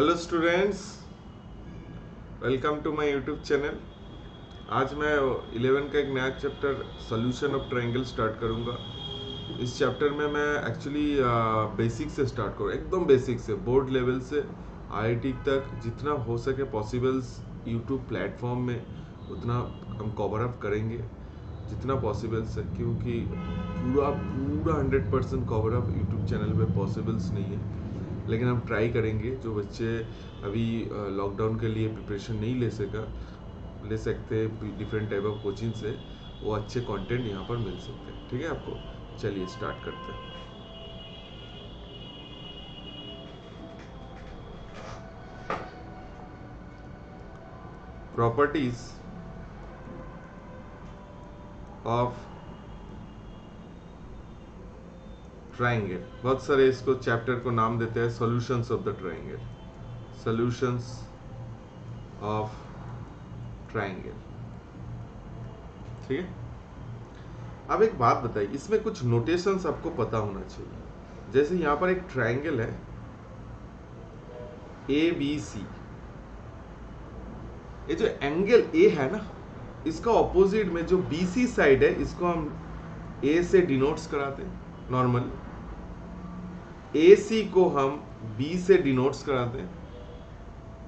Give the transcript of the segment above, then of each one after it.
Hello students, welcome to my YouTube channel. आज मैं 11 का एक नया chapter solution of triangle start करूंगा। इस चैप्टर में मैं एक्चुअली बेसिक से स्टार्ट करूँ, एकदम बेसिक से, बोर्ड लेवल से आईआईटी तक जितना हो सके पॉसिबल्स यूट्यूब प्लेटफॉर्म में उतना हम कवर अप करेंगे जितना पॉसिबल्स है, क्योंकि पूरा पूरा 100% कवर अप यूट्यूब चैनल पे पॉसिबल्स नहीं है, लेकिन हम ट्राई करेंगे। जो बच्चे अभी लॉकडाउन के लिए प्रिपरेशन नहीं ले सकते डिफरेंट टाइप ऑफ कोचिंग से, वो अच्छे कंटेंट यहाँ पर मिल सकते हैं। ठीक है आपको, चलिए स्टार्ट करते हैं। प्रॉपर्टीज ऑफ ट्राइंगल, बहुत सारे इसको चैप्टर को नाम देते हैं solutions of the triangle, solutions of triangle. ठीक है, अब एक बात बताइए, इसमें कुछ नोटेशंस आपको पता होना चाहिए। जैसे यहाँ पर एक ट्राइंगल है ए बी सी, ये जो एंगल ए है ना, इसका ऑपोजिट में जो बी सी साइड है, इसको हम ए से डिनोट्स कराते हैं नॉर्मल, ए सी को हम बी से डिनोट्स कराते हैं,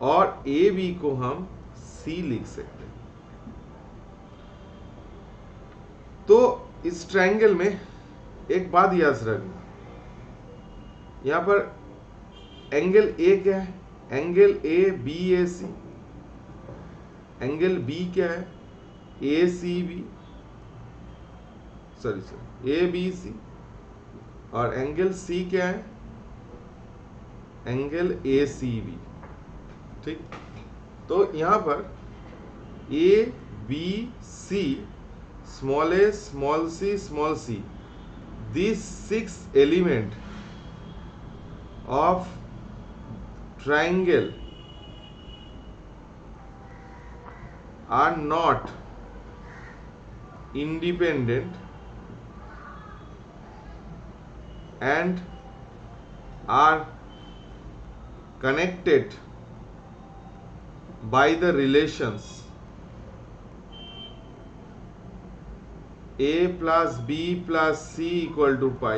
और ए बी को हम सी लिख सकते हैं। तो इस ट्रायंगल में एक बात याद रखना, यहां पर एंगल ए क्या है? Angle A B A C. Angle B क्या है? A C B, sorry A B C. और एंगल सी क्या है? Angle A C B. ठीक, तो यहां पर A B C, small a, small c, these 6 element of triangle are not independent and are connected by the relations a plus b plus c equal to pi.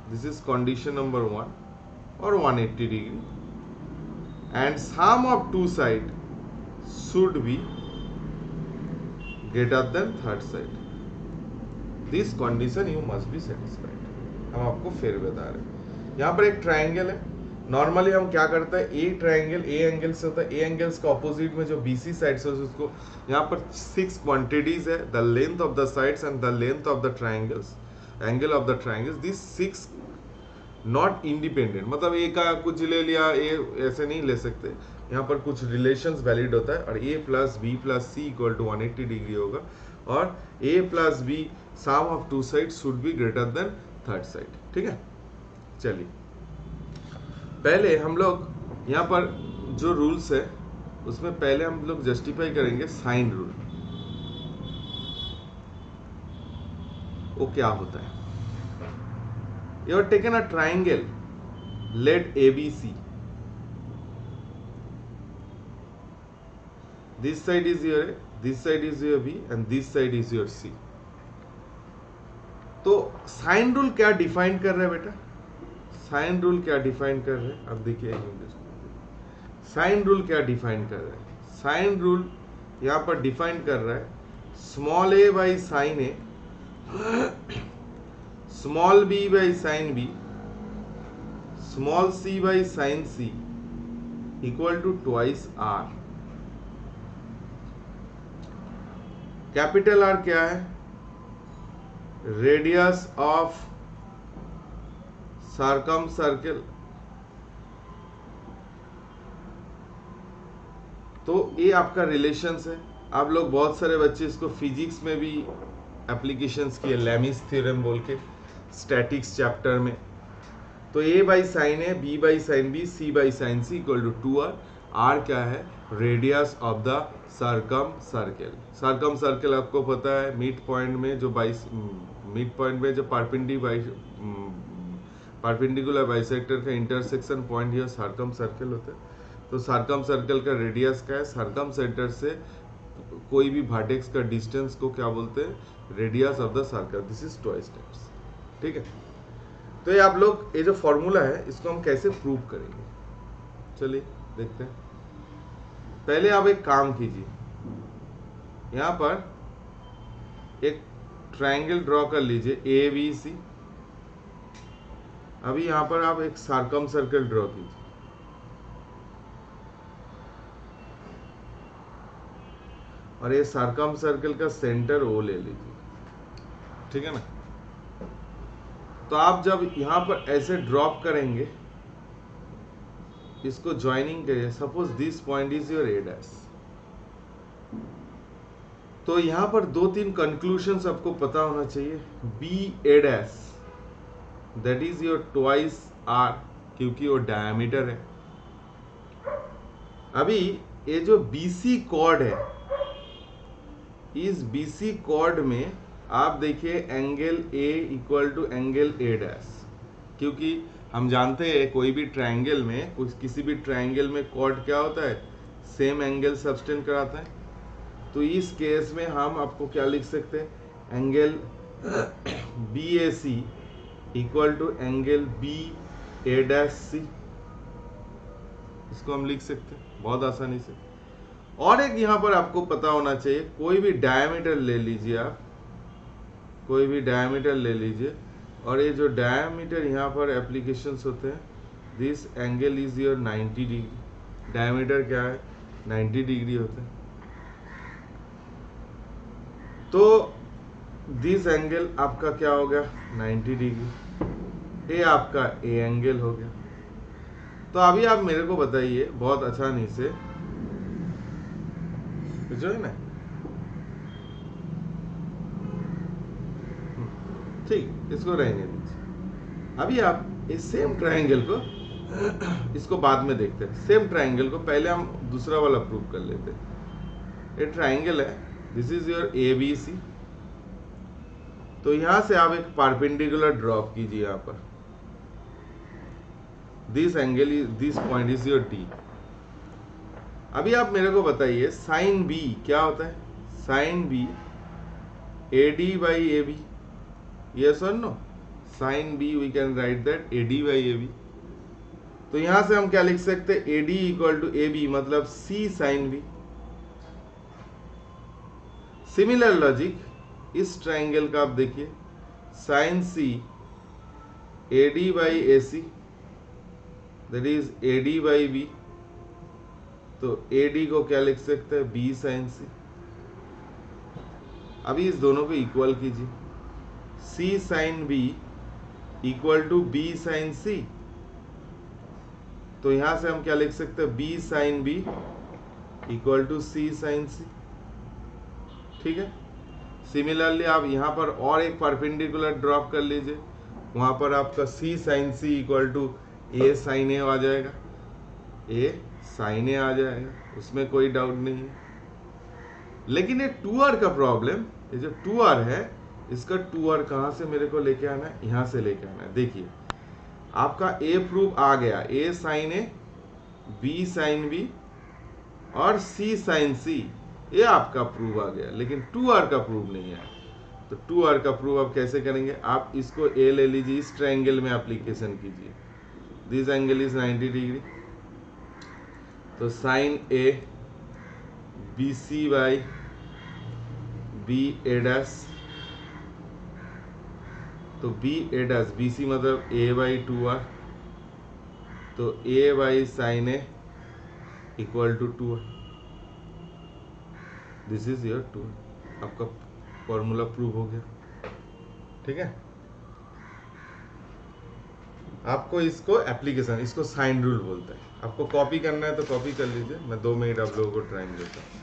This is condition number 1, or 180 degree, and sum of two sides should be greater than third side. This condition you must be satisfied. हम आपको फिर बता रहे हैं, यहाँ पर एक triangle है। नॉर्मली हम क्या करते हैं, ए ट्राइंगल ए एंगल से होता है, ए एंगल्स का ऑपोजिट में जो बीसी साइड से उसको, यहाँ पर 6 क्वांटिटीज है, the length of the sides and the length of the triangles, angle of the triangles, this 6 not independent. मतलब ए का कुछ ले लिया, ए ऐसे नहीं ले सकते, यहाँ पर कुछ रिलेशंस वैलिड होता है, और A plus B plus C equal to 180 degree होगा, और A plus B sum of two side should be greater than third side. ठीक है, चलिए पहले हम लोग यहाँ पर जो रूल्स है उसमें पहले हम लोग जस्टिफाई करेंगे साइन रूल। वो क्या होता है? You have taken a triangle, let ABC. This side is your A, this side is your B, and this side is your C. तो साइन रूल क्या डिफाइन कर रहे हैं बेटा? साइन रूल क्या डिफाइन कर रहे हैं? अब देखिए, साइन रूल क्या डिफाइन कर रहे हैं? साइन रूल यहाँ पर डिफाइन कर रहा है small a by sine a, small b by sine b, small c by sine C equal to twice R. Capital R क्या है? Radius of circumcircle. तो ये आपका रिलेशंस है। आप लोग बहुत सारे बच्चे इसको फिजिक्स में भी एप्लीकेशंस किए, लैमिस थ्योरम बोल के, स्टैटिक्स चैप्टर में। तो A by sine A, B by sine B, C by sine C equal to 2r। R क्या है? Radius of the circumcircle. Circumcircle आपको पता है, मिड पॉइंट में जो पार्पिंडी परपेंडिकुलर बाइसेक्टर का इंटरसेक्शन पॉइंट या सर्कम सर्कल होता है। तो सर्कम सर्कल का रेडियस क्या है, सर्कम सेंटर से कोई भी वर्टेक्स का डिस्टेंस को क्या बोलते हैं, radius of the circle, this is twice times. ठीक है, तो ये आप लोग ये जो फॉर्मूला है इसको हम कैसे प्रूव करेंगे, चलिए देखते हैं। पहले आप एक काम कीजिए, यहां पर एक ट्रायंगल ड्रॉ कर लीजिए ABC। अभी यहां पर आप एक सर्कम सर्कल ड्रॉ कीजिए, और ये सर्कम सर्कल का सेंटर O ले लीजिए, ठीक है ना। तो आप जब यहां पर ऐसे ड्रॉप करेंगे, इसको ज्वाइनिंग करिए, suppose this point is your A dash. तो यहां पर 2-3 कंक्लूजन्स आपको पता होना चाहिए। BA dash that is your twice R, क्योंकि वो डायमीटर है। अभी ये जो BC कॉर्ड है, इस BC कॉर्ड में आप देखिए angle A equal to angle A dash, क्योंकि हम जानते हैं कोई भी ट्रायंगल में, किसी भी ट्रायंगल में कॉर्ड क्या होता है, सेम एंगल सब्सटेंड कराता है। तो इस केस में हम आपको क्या लिख सकते हैं, angle BAC equal to angle BA dash C, इसको हम लिख सकते हैं बहुत आसानी से। और एक यहां पर आपको पता होना चाहिए, कोई भी डायमीटर ले लीजिए आप, कोई भी डायमीटर ले लीजिए, और ये जो डायमीटर यहाँ पर एप्लीकेशंस होते हैं, this angle is your 90 degree. Diameter क्या है, 90 डिग्री होते हैं। तो दिस एंगल आपका क्या हो गया, 90 डिग्री। ये आपका ए एंगल हो गया। तो अभी आप मेरे को बताइए बहुत आसानी से, जो है ना, ठीक, इसको रहने दीजिए। अभी आप इस सेम ट्रायंगल को इसको बाद में देखते हैं। सेम ट्रायंगल को पहले हम दूसरा वाला प्रूव कर लेते हैं। ये ट्रायंगल है, दिस इज योर ABC। तो यहां से आप एक परपेंडिकुलर ड्रॉप कीजिए यहां पर, this angle is, this point is your D। अभी आप मेरे को बताइए साइन B क्या होता है, sine B AD by AB, yes or no? Sin B we can write that AD by AB। तो यहां से हम क्या लिख सकते हैं, AD इक्वल टू AB, मतलब C sin B। Similar logic इस ट्रायंगल का आप देखिए, sin C AD by AC that is AD by B। तो AD को क्या लिख सकते हैं, B sin C। अभी इस दोनों को इक्वल कीजिए, C sin B equal to B sin C। तो यहां से हम क्या लिख सकते हैं, B sin B equal to C sin C। ठीक है, सिमिलरली आप यहां पर और एक परपेंडिकुलर ड्रॉप कर लीजिए, वहां पर आपका C sin C equal to A sin A आ जाएगा, A sin A आ जाएगा, उसमें कोई डाउट नहीं है। लेकिन ये 2R का प्रॉब्लम, ये जो 2R है, इसका 2R कहां से मेरे को लेके आना है, यहां से लेके आना है। देखिए आपका A प्रूफ आ गया, A sin A, B sin B और C sin C, ये आपका प्रूफ आ गया, लेकिन 2R का प्रूफ नहीं है। तो 2R का प्रूफ आप कैसे करेंगे, आप इसको A ले लीजिए, इस ट्रायंगल में एप्लीकेशन कीजिए, दिस एंगल इज 90 डिग्री। तो sine A BC by BA dash, तो BA डैश, BC मतलब A बाई 2R, तो A by sine A equal to 2R, this is your 2R। आपका फॉर्मूला प्रूव हो गया। ठीक है, आपको इसको एप्लीकेशन, इसको साइन रूल बोलते हैं। आपको कॉपी करना है तो कॉपी कर लीजिए, मैं 2 मिनट आप लोगों को टाइम देता हूँ।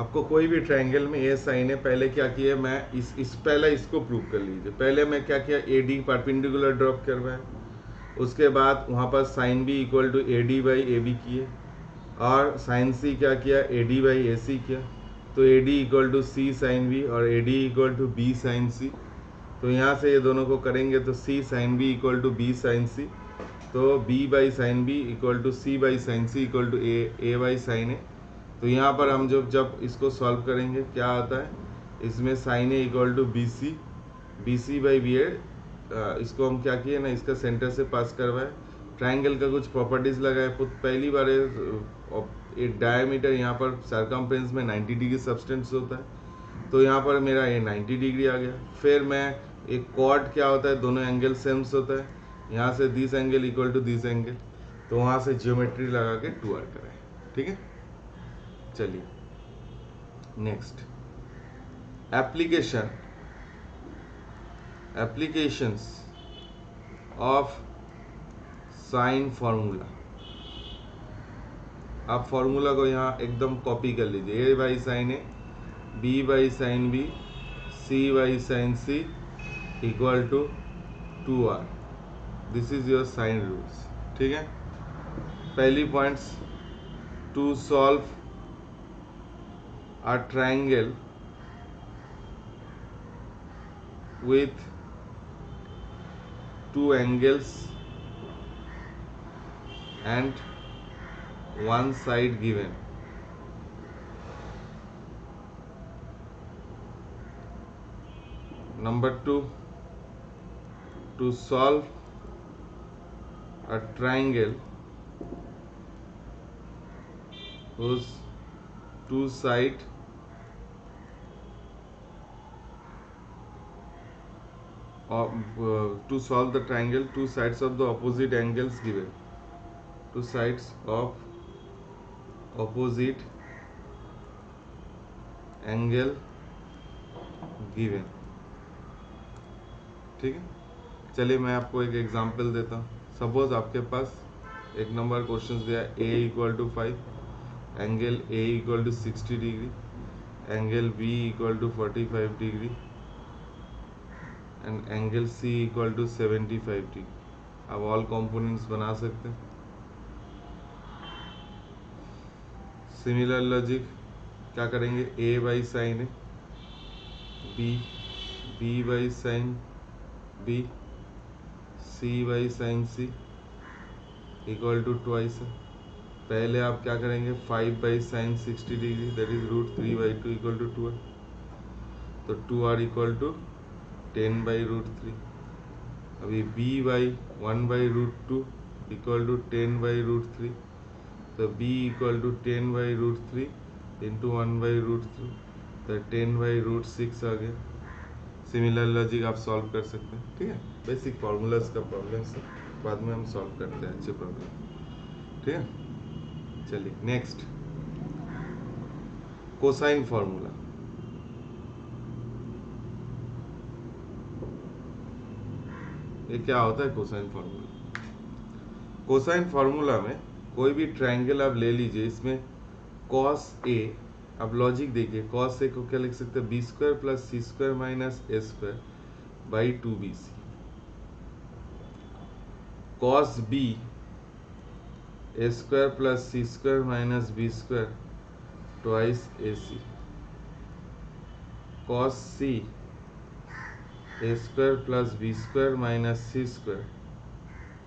आपको कोई भी ट्रायंगल में ए साइन है, पहले क्या किया मैं पहले इसको प्रूव कर लीजिए। पहले मैं क्या किया, ए डी परपेंडिकुलर ड्रॉप करवाया, उसके बाद वहाँ पर sine B equal to A D by A B किए, और साइन सी क्या किया, ए डी बाई ए सी किया। तो A D equal to C sine B और A D equal to B sine C. तो यहाँ से ये दोनों को करेंगे तो C sine B equal to B sine C, तो B by sine B equal to C by sine C equal to A by sine A. तो यहाँ पर हम जब इसको सॉल्व करेंगे क्या आता है, इसमें sine A equal to B C by B A. इसको हम क्या किए ना, इसका सेंटर से पास करवाए, ट्रायंगल का कुछ प्रॉपर्टीज लगाए। पहली बार एक डायमीटर यहाँ पर सर्कमफ्रेंस में 90 डिग्री सब्सटेंस होता है, तो यहाँ पर मेरा ये 90 डिग्री आ गया। फिर मैं एक कॉर्ड क्या होता है, दोनों एंगल सेम्स होता है, यहाँ से this angle equal to this angle, तो वहाँ से ज्योमेट्री लगा के 2r कराए। ठीक है, चलिए next applications of sine formula. आप फार्मूला को यहाँ एकदम कॉपी कर लीजिए, A by sine A, B by sine B, C by sine C equal to 2r। This is your sine rules. ठीक है, पहली points, to solve a triangle with two angles and one side given. Number 2, to solve a triangle whose two sides to solve the triangle, two sides of the opposite angles given, two sides of opposite angle given। ठीक है, चलिए मैं आपको एक example देता हूँ। Suppose आपके पास एक नंबर क्वेश्चन दिया, a equal to 5, angle a equal to 60 degree, angle b equal to 45 degree and angle C equal to 75 degree. आप ऑल कंपोनेंट्स बना सकते हैं। सिमिलर लॉजिक क्या करेंगे, a by sine A, b by sine b, c by sine c equal to twice. पहले आप क्या करेंगे, 5 by sine 60 degree that is √3/2 equal to 2r, तो 2r इक्वल टू 10 बाई √3। अभी b by 1 by √2 equal to 10 by √3, तो b equal to 10 by √3 into 1 by √3, तो 10 by √6 आ गया। Similar logic आप सॉल्व कर सकते हैं। ठीक है, बेसिक फार्मूलाज का प्रॉब्लम से बाद में हम सॉल्व करते हैं अच्छे प्रॉब्लम। ठीक है, चलिए नेक्स्ट, कोसाइन फार्मूला। ये क्या होता है कोसाइन फार्मूला? कोसाइन फार्मूला में कोई भी ट्रायंगल आप ले लीजिए, इसमें cos a, अब लॉजिक देखिए, cos a को क्या लिख सकते हैं, b² plus c² minus a² by 2bc। cos b a² plus c² minus b² twice ac। cos c a² plus b² minus c²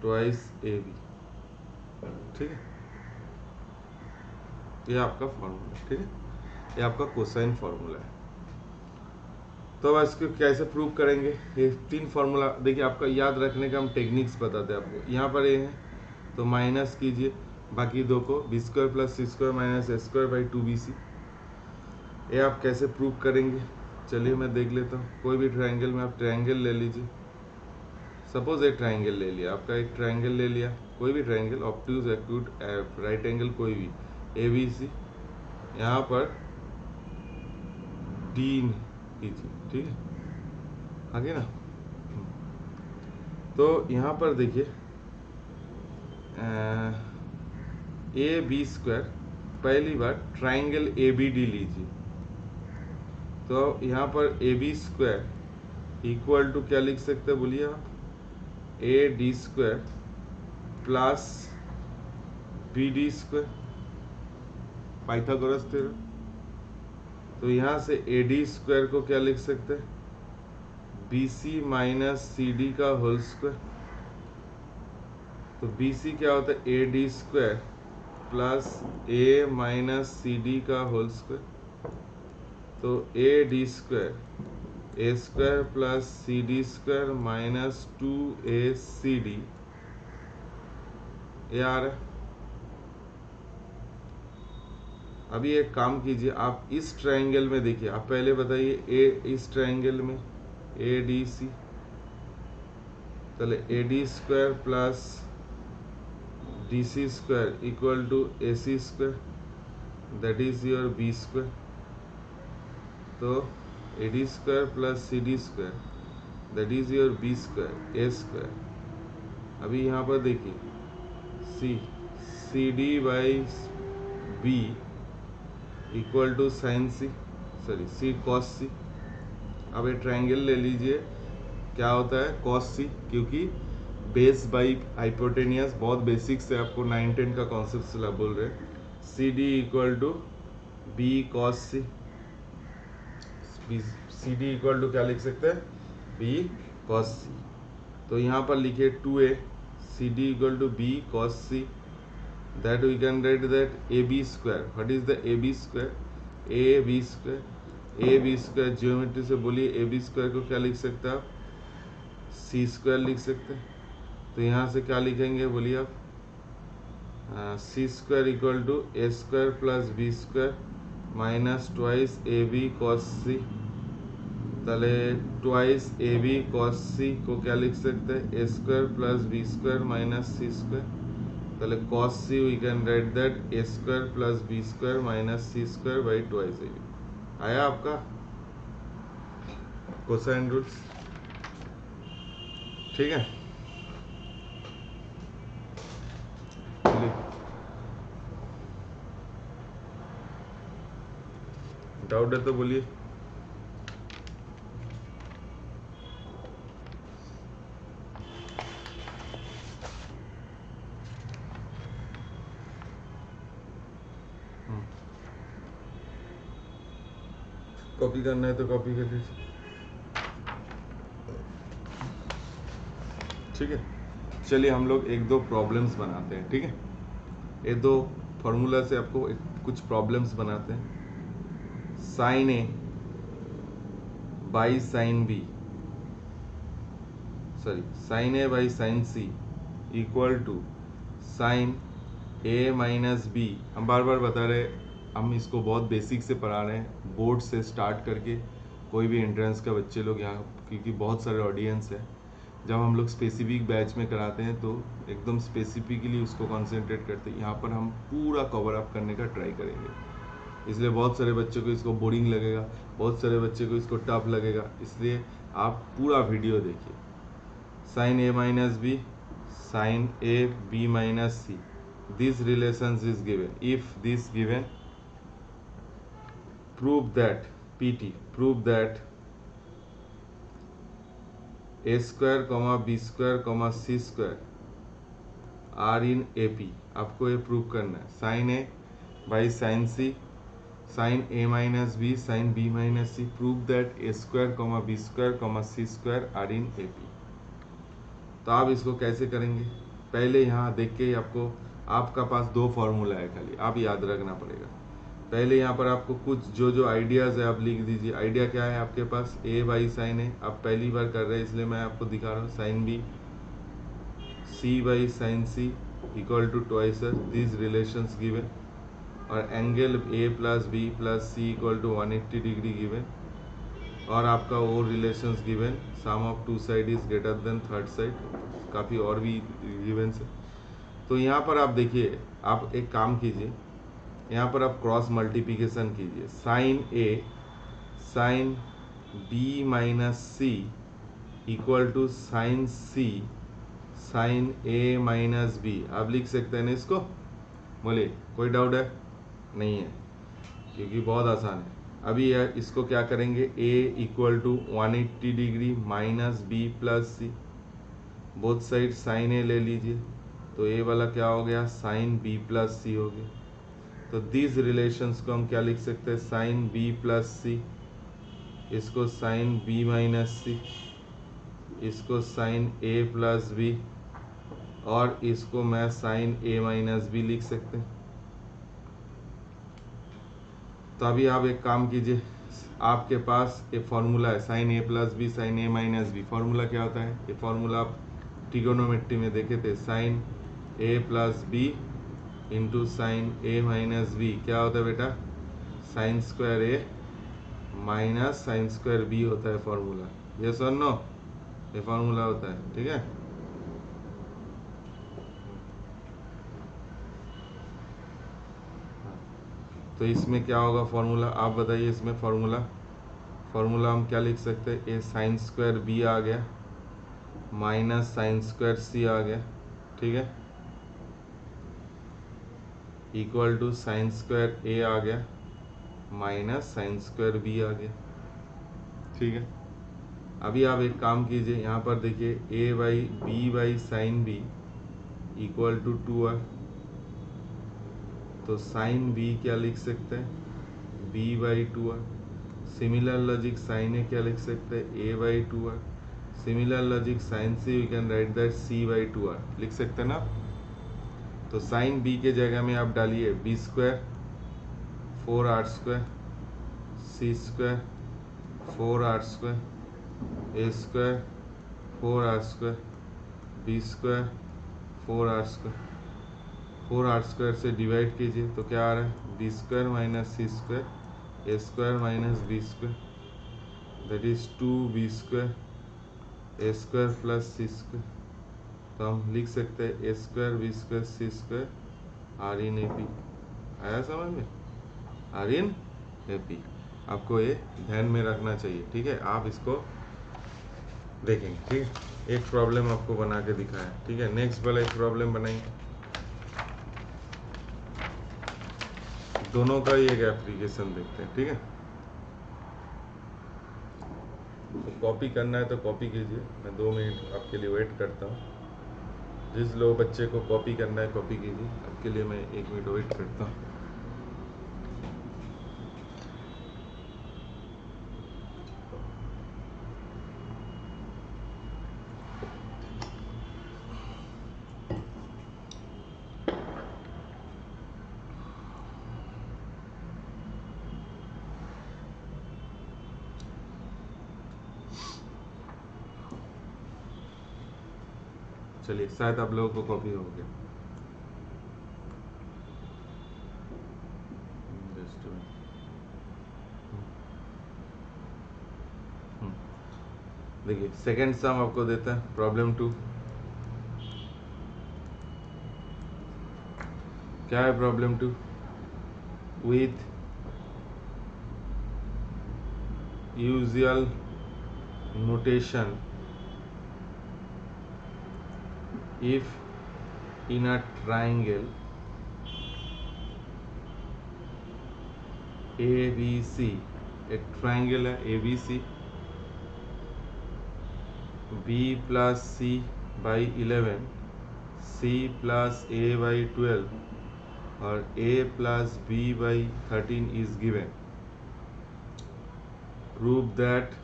twice ab। ठीक है, ये आपका फॉर्मूला। ठीक है, ये आपका कोसाइन फार्मूला है। तो अब इसको कैसे प्रूव करेंगे, ये 3 फार्मूला देखिए, आपका याद रखने का हम टेक्निक्स बताते हैं आपको। यहाँ पर ये है तो माइनस कीजिए, बाकी 2 को b² plus c² minus a² by 2bc। ये आप कैसे प्रूव करेंगे, चलिए मैं देख लेता हूँ। कोई भी ट्रायंगल में आप ट्रायंगल ले लीजिए। सपोज एक ट्रायंगल ले लिया, आपका एक ट्रायंगल ले लिया, कोई भी triangle, obtuse, acute, right angle, कोई भी ABC। यहाँ पर D कीजिए। ठीक है, आगे ना, तो यहाँ पर देखिए AB², पहली बार ट्रायंगल ABD लीजिए। तो यहाँ पर A B square equal to क्या लिख सकते हैं बोलिए आप, A D square plus B D square, Pythagoras theorem. तो यहाँ से ए डी स्क्वायर को क्या लिख सकते हैं, B C minus C D का होल स्क्वायर। तो बी सी क्या होता है, A D square plus A minus C D का होल स्क्वायर। तो A D square A square plus C D square minus 2a C D, ये आ रहा है। अभी एक काम कीजिए, आप इस ट्रायंगल में देखिए, आप पहले बताइए ए, इस ट्रायंगल में ए डी सी, चले A D square plus D C square equal to A C square, that is your B square. तो A D square plus C D square that is your B square A square. अभी यहाँ पर देखिए C D by B equal to sine C, sorry C cos C. अब ये triangle ले लीजिए, क्या होता है कॉस सी, क्योंकि बेस बाई हाइपोटेनियस बहुत बेसिक से आपको 9-10 का कॉन्सेप्ट से बोल रहे हैं। C D equal to B cos C, C D equal to क्या लिख सकते हैं, बी कॉस सी। तो यहाँ पर लिखिए 2a C D equal to B cos C, that we can write that ab square. What is the ab square? ab square, ab square geometry से बोलिए ab square को क्या लिख सकते हैं आप, c square लिख सकते हैं। तो यहाँ से क्या लिखेंगे बोलिए आप, c square equal to a square plus b square minus twice ab cos c। ताले ट्वाइस ab cos c को क्या लिख सकते हैं, a square plus b square minus c square। ताले cos c we can write that a square plus b square minus c square by twice ab। आया आपका cosine rules, ठीक है। डाउट है तो बोलिए। कॉपी करना है तो कॉपी कर लीजिए, ठीक है। चलिए हम लोग एक दो प्रॉब्लम्स बनाते हैं, ठीक है। ये दो फॉर्मूला से आपको कुछ प्रॉब्लम्स बनाते हैं। Sine A by sine B, sorry sine A by sine C equal to sine A minus B. हम बार बार बता रहे, हम इसको बहुत बेसिक से पढ़ा रहे हैं, बोर्ड से स्टार्ट करके कोई भी एंट्रेंस का बच्चे लोग यहाँ, क्योंकि बहुत सारे ऑडियंस है। जब हम लोग स्पेसिफिक बैच में कराते हैं तो एकदम स्पेसिफिकली उसको कंसंट्रेट करते हैं। यहाँ पर हम पूरा कवर अप करने का ट्राई करेंगे, इसलिए बहुत सारे बच्चों को इसको बोरिंग लगेगा, बहुत सारे बच्चे को इसको टफ लगेगा, इसलिए आप पूरा वीडियो देखिए। Sine A minus B, sine A B minus C, this relation is given, if this given prove that pt, prove that a square comma b square comma c square are in AP। आपको ये prove करना है। Sine A by sine C, sine A minus B, sine B minus C, prove that A square comma B square comma C square are in AP। तो आप इसको कैसे करेंगे, पहले यहाँ देख के आपको, आपका पास दो फॉर्मूला है खाली, आप याद रखना पड़ेगा। पहले यहाँ पर आपको कुछ जो आइडियाज़ है आप लिख दीजिए। आइडिया क्या है आपके पास, ए बाई साइन ए, आप पहली बार कर रहे हैं इसलिए मैं आपको दिखा रहा हूँ। Sine B, C by sine C equal to twice this relations given, और angle A plus B plus C equal to 180 degree given, और आपका वो relations given, sum of two side is greater than third side, काफ़ी और भी गिवन्स है। तो यहाँ पर आप देखिए, आप एक काम कीजिए, यहाँ पर आप क्रॉस मल्टीप्लिकेशन कीजिए। Sine A sine B minus C equal to sine C sine A minus B, आप लिख सकते हैं ना इसको, बोले कोई डाउट है, नहीं है, क्योंकि बहुत आसान है। अभी यार इसको क्या करेंगे, a equal to 180 degree minus B plus C, both side sine A ले लीजिए, तो a वाला क्या हो गया, साइन b प्लस सी हो गया। तो दिस रिलेशंस को हम क्या लिख सकते हैं, साइन b प्लस सी, इसको साइन b माइनस सी, इसको साइन a प्लस बी, और इसको मैं साइन a माइनस बी लिख सकते हैं। तो अभी आप एक काम कीजिए, आपके पास एक फॉर्मूला है sine A plus B sine A minus B. Formula क्या होता है, ये फॉर्मूला आप ट्रिगोनोमेट्री में देखे थे, sign A plus B into sine A minus B क्या होता है बेटा, साइन स्क्वायर ए माइनस साइन स्क्वायर बी होता है फॉर्मूला। यस और नो, ये फॉर्मूला होता है, ठीक है। तो इसमें क्या होगा फॉर्मूला, आप बताइए इसमें फॉर्मूला हम क्या लिख सकते हैं, ए साइन स्क्वायर बी आ गया माइनस साइन स्क्वायर सी आ गया, ठीक है, इक्वल टू साइन स्क्वायर ए आ गया माइनस साइन स्क्वायर बी आ गया, ठीक है। अभी आप एक काम कीजिए, यहाँ पर देखिए A by B by sine B equal to 2r, तो साइन बी क्या लिख सकते हैं, b by 2r। Similar logic sine A क्या लिख सकते हैं, a by 2r। Similar logic sine C we can write that c by 2r, लिख सकते हैं ना। तो साइन b के जगह में आप डालिए b square 4r square, c square 4r square, a square 4r square, b square 4r square. 4r square से डिवाइड कीजिए तो क्या आ रहा है, B square minus C square A square minus B square, that is 2b square A square plus C square. तो हम लिख सकते हैं A square B square C square are in A P. आया समझ में, आर इन ए पी। आपको ये ध्यान में रखना चाहिए, ठीक है। आप इसको देखेंगे, ठीक है। एक प्रॉब्लम आपको बना के दिखाया, ठीक है। नेक्स्ट वाला एक प्रॉब्लम बनाएंगे, दोनों का ही एक एप्लीकेशन देखते हैं, ठीक है। तो कॉपी करना है तो कॉपी कीजिए, मैं 2 मिनट आपके लिए वेट करता हूँ। जिस लोग बच्चे को कॉपी करना है कॉपी कीजिए, आपके लिए मैं 1 मिनट वेट करता हूँ। चलिए, शायद आप लोगों को कॉपी हो गया। देखिए सेकेंड सम आपको देता है, प्रॉब्लम 2। क्या है problem 2, with usual notation if in a triangle ABC, एक ट्राइंगल है ABC, B plus C by 11, C plus A by 12 और A plus B by 13 is given, prove that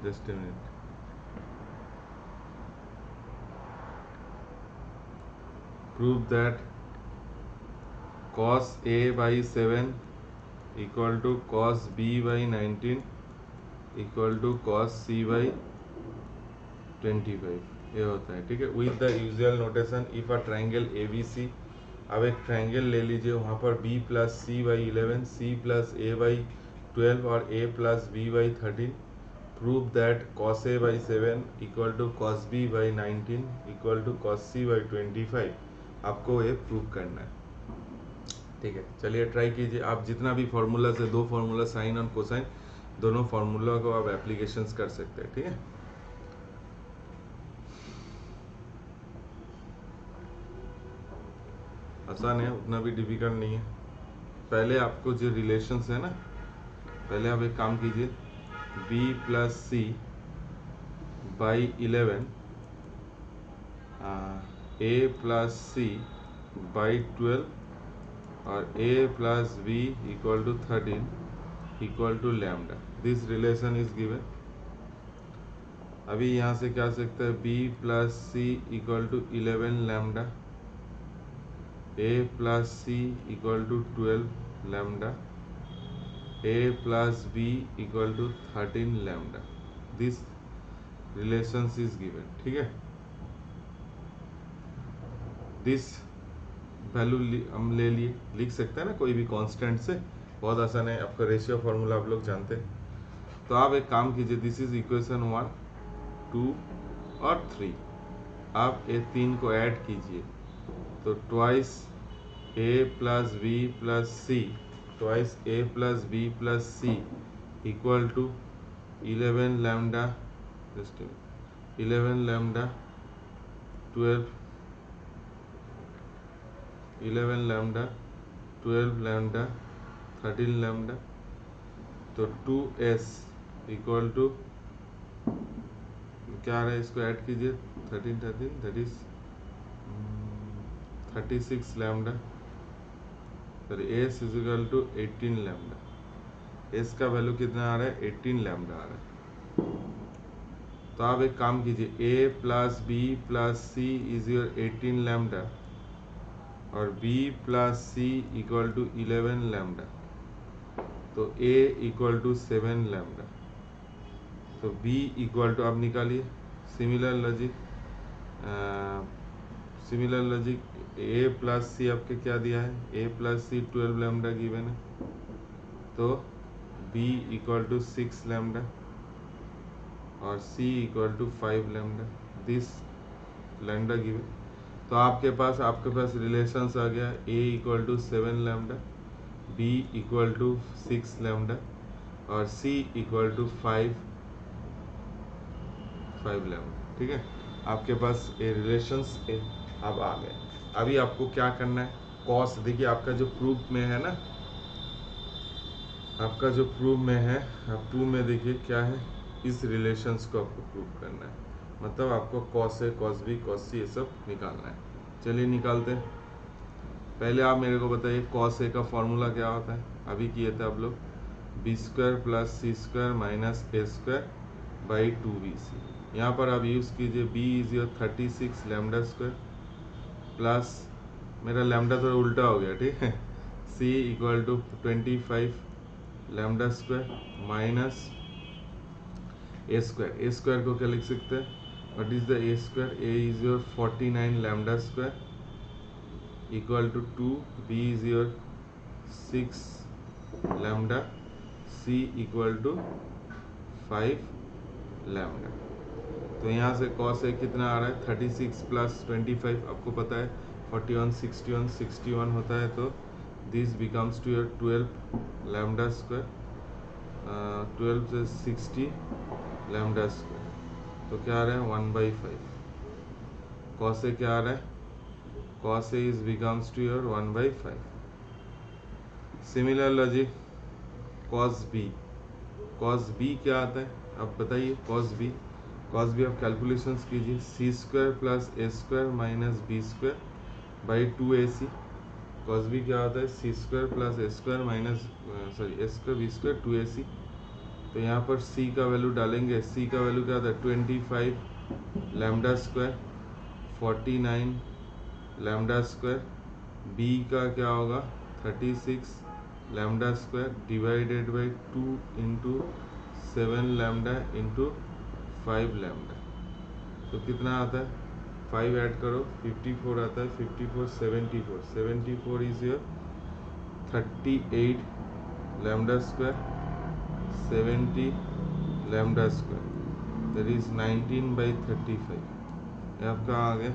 just a minute, prove that cos A by 7 equal to cos B by 19 equal to cos C by 25, ये होता है, ठीक है। With the usual notation if a triangle ABC, अब एक triangle ले लीजिए, वहाँ पर B plus C by 11, C plus A by 12 और A plus B by 13, prove that cos A by 7 equal to cos B by 19 equal to cos C by 25। आपको ये prove करना है, ठीक है। चलिए ट्राई कीजिए। आप जितना भी फार्मूला से 2 फार्मूला साइन और कोसाइन, दोनों फार्मूला को आप एप्लीकेशंस कर सकते हैं, ठीक है। आसान है, उतना भी डिफिकल्ट नहीं है। पहले आपको जो रिलेशंस है ना, पहले आप एक काम कीजिए, b plus C by 11 a plus C by 12 और a plus b equal to 13 equal to lambda. This relation is given. अभी यहाँ से क्या सकते हैं, b plus C equal to 11 lambda, a plus C equal to 12 lambda, a plus b equal to 13 lambda. This relations is given. ठीक है, this value हम ले लिए, लिख सकते हैं ना कोई भी कांस्टेंट से, बहुत आसान है। आपका रेशियो फार्मूला आप लोग जानते हैं। तो आप एक काम कीजिए, दिस इज इक्वेशन 1, 2 और 3। आप ये 3 को ऐड कीजिए, तो twice a plus B plus C, twice a plus B plus C equal to 11 lambda, 11 lambda 12, 11 lambda 12 lambda 13 lambda. तो 2s इक्वल टू क्या आ रहा है, इसको ऐड कीजिए, 13 13 that is 36 lambda, sorry s is equal to 18 lambda. s का value कितना आ रहा है, 18 लैम्डा आ रहा है। तो आप एक काम कीजिए, a plus B plus C is your 18 lambda और b plus C equal to 11 lambda, तो a इक्वल टू 7 लैम्डा, तो b इक्वल टू, आप निकालिए similar logic, similar logic a plus C आपके क्या दिया है, a plus C 12 lambda given है, तो b इक्वल टू 6 लैम्डा और c equal to 5 lambda. This lambda given. तो आपके पास रिलेशंस आ गया, a equal to 7 lambda, b equal to 6 lambda और c इक्वल टू 5 लैम्डा। ठीक है, आपके पास ये रिलेशंस अब आ गए। अभी आपको क्या करना है, कॉस, देखिए आपका जो प्रूफ में है ना, आपका जो प्रूफ में है, आप 2 में देखिए क्या है, इस रिलेशंस को आपको प्रूफ करना है। मतलब आपको cos A cos B cos सी ये सब निकालना है। चलिए निकालते हैं। पहले आप मेरे को बताइए कॉस ए का फॉर्मूला क्या होता है। अभी किए थे आप लोग, B square plus C square minus A square by 2bc। यहाँ पर आप यूज़ कीजिए, b is your 36 lambda square plus, मेरा लैम्डा थोड़ा उल्टा हो गया, ठीक है, c equal to 25 lambda square minus A square. A square को क्या लिख सकते हैं, what is the A square, a is your 49 lambda square equal to 2, b is your 6 lambda, c equal to 5 lambda. तो यहाँ से cos a कितना आ रहा है, 36 प्लस 25, आपको पता है 41 61 61 होता है, तो this becomes to your 12 lambda square, 12 से 60 लैम्डा स्क्वायर, तो क्या आ रहा है 1/5। cos a क्या आ रहा है, cos a is becomes to your 1/5। Similar logic cos b, cos b क्या आता है आप बताइए, cos b आप कैलकुलेशंस कीजिए, C square plus A square minus B square by 2ac। cos b क्या होता है, C square plus A square minus, sorry A square B square 2ac। तो यहाँ पर c का वैल्यू डालेंगे, c का वैल्यू क्या होता है 25 lambda square 49 lambda square, b का क्या होगा 36 lambda square divided by 2 into 7 lambda into 5 lambda. तो कितना आता है, 5 ऐड करो 54 आता है, 54 74, 74 is your 38 lambda square 70 lambda square, that is 19/35। ये आपका आ गया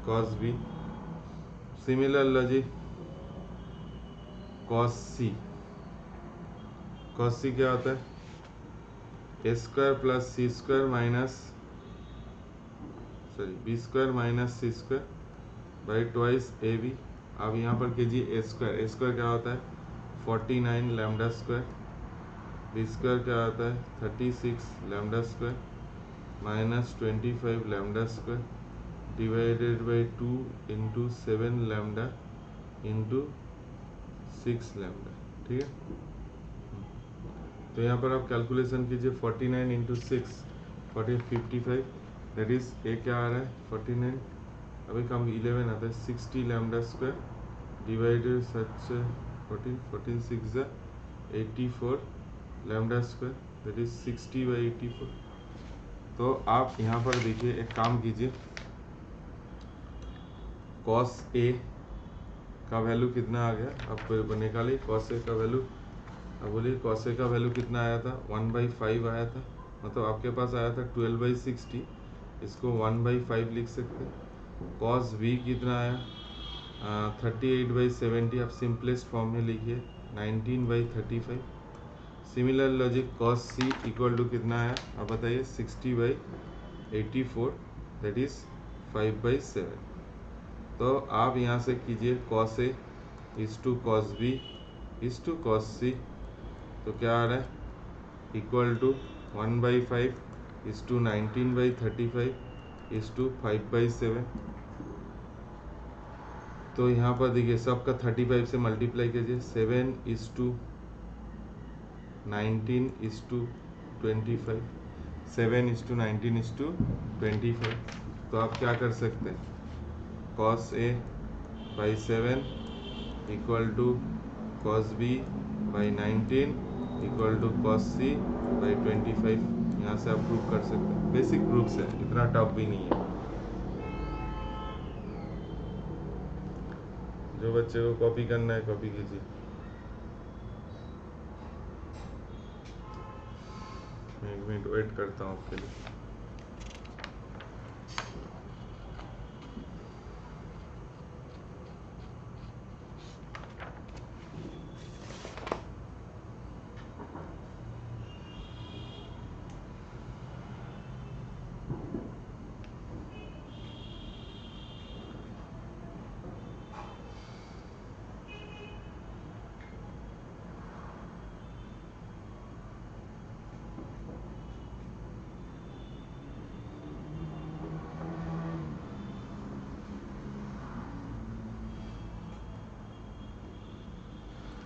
cos b। Similar logic cos c, cos c क्या होता है, A square plus C square minus, sorry B square minus C square by twice A B अब यहाँ पर कीजिए ए स्क्वायर क्या होता है 49 लैम्डा स्क्वायर, बी स्क्वायर क्या होता है 36 lambda square minus 25 lambda square divided by 2 into 7 lambda into 6 lambda. ठीक है, तो यहाँ पर आप कैलकुलेशन कीजिए 49 इंटू 6 55, दैट इज ए क्या आ रहा है 49, अभी कम 11 आता है 60 lambda square divided such 14 6 84 lambda square that is 60/84। तो आप यहाँ पर देखिए, एक काम कीजिए, कॉस ए का वैल्यू कितना आ गया आप निकालिए, कॉस ए का वैल्यू। अब बोलिए कॉस ए का वैल्यू कितना आया था 1/5 आया था, मतलब आपके पास आया था 12/60, इसको 1/5 लिख सकते हैं। कॉस बी कितना आया 38/70, आप सिंपलेस्ट फॉर्म में लिखिए 19/35। Similar logic cos C equal to कितना आया आप बताइए 60/84, दैट इज 5/7। तो आप यहाँ से कीजिए cos A is to cos B is to cos C, तो क्या आ रहा है equal to 1/5 is to 19/35 is to 5/7। तो यहाँ पर देखिए सबका 35 से मल्टीप्लाई कीजिए, 7 is to 19 is to 25, 7 is to 19 is to 25। तो आप क्या कर सकते हैं cos A by 7 equal to cos B by 19 equal to cos C by 25। यहाँ से आप प्रूव कर सकते हैं, बेसिक प्रूफ है, इतना टफ भी नहीं है। जो बच्चे को कॉपी करना है कॉपी कीजिए। मैं 1 मिनट वेट करता हूँ आपके लिए।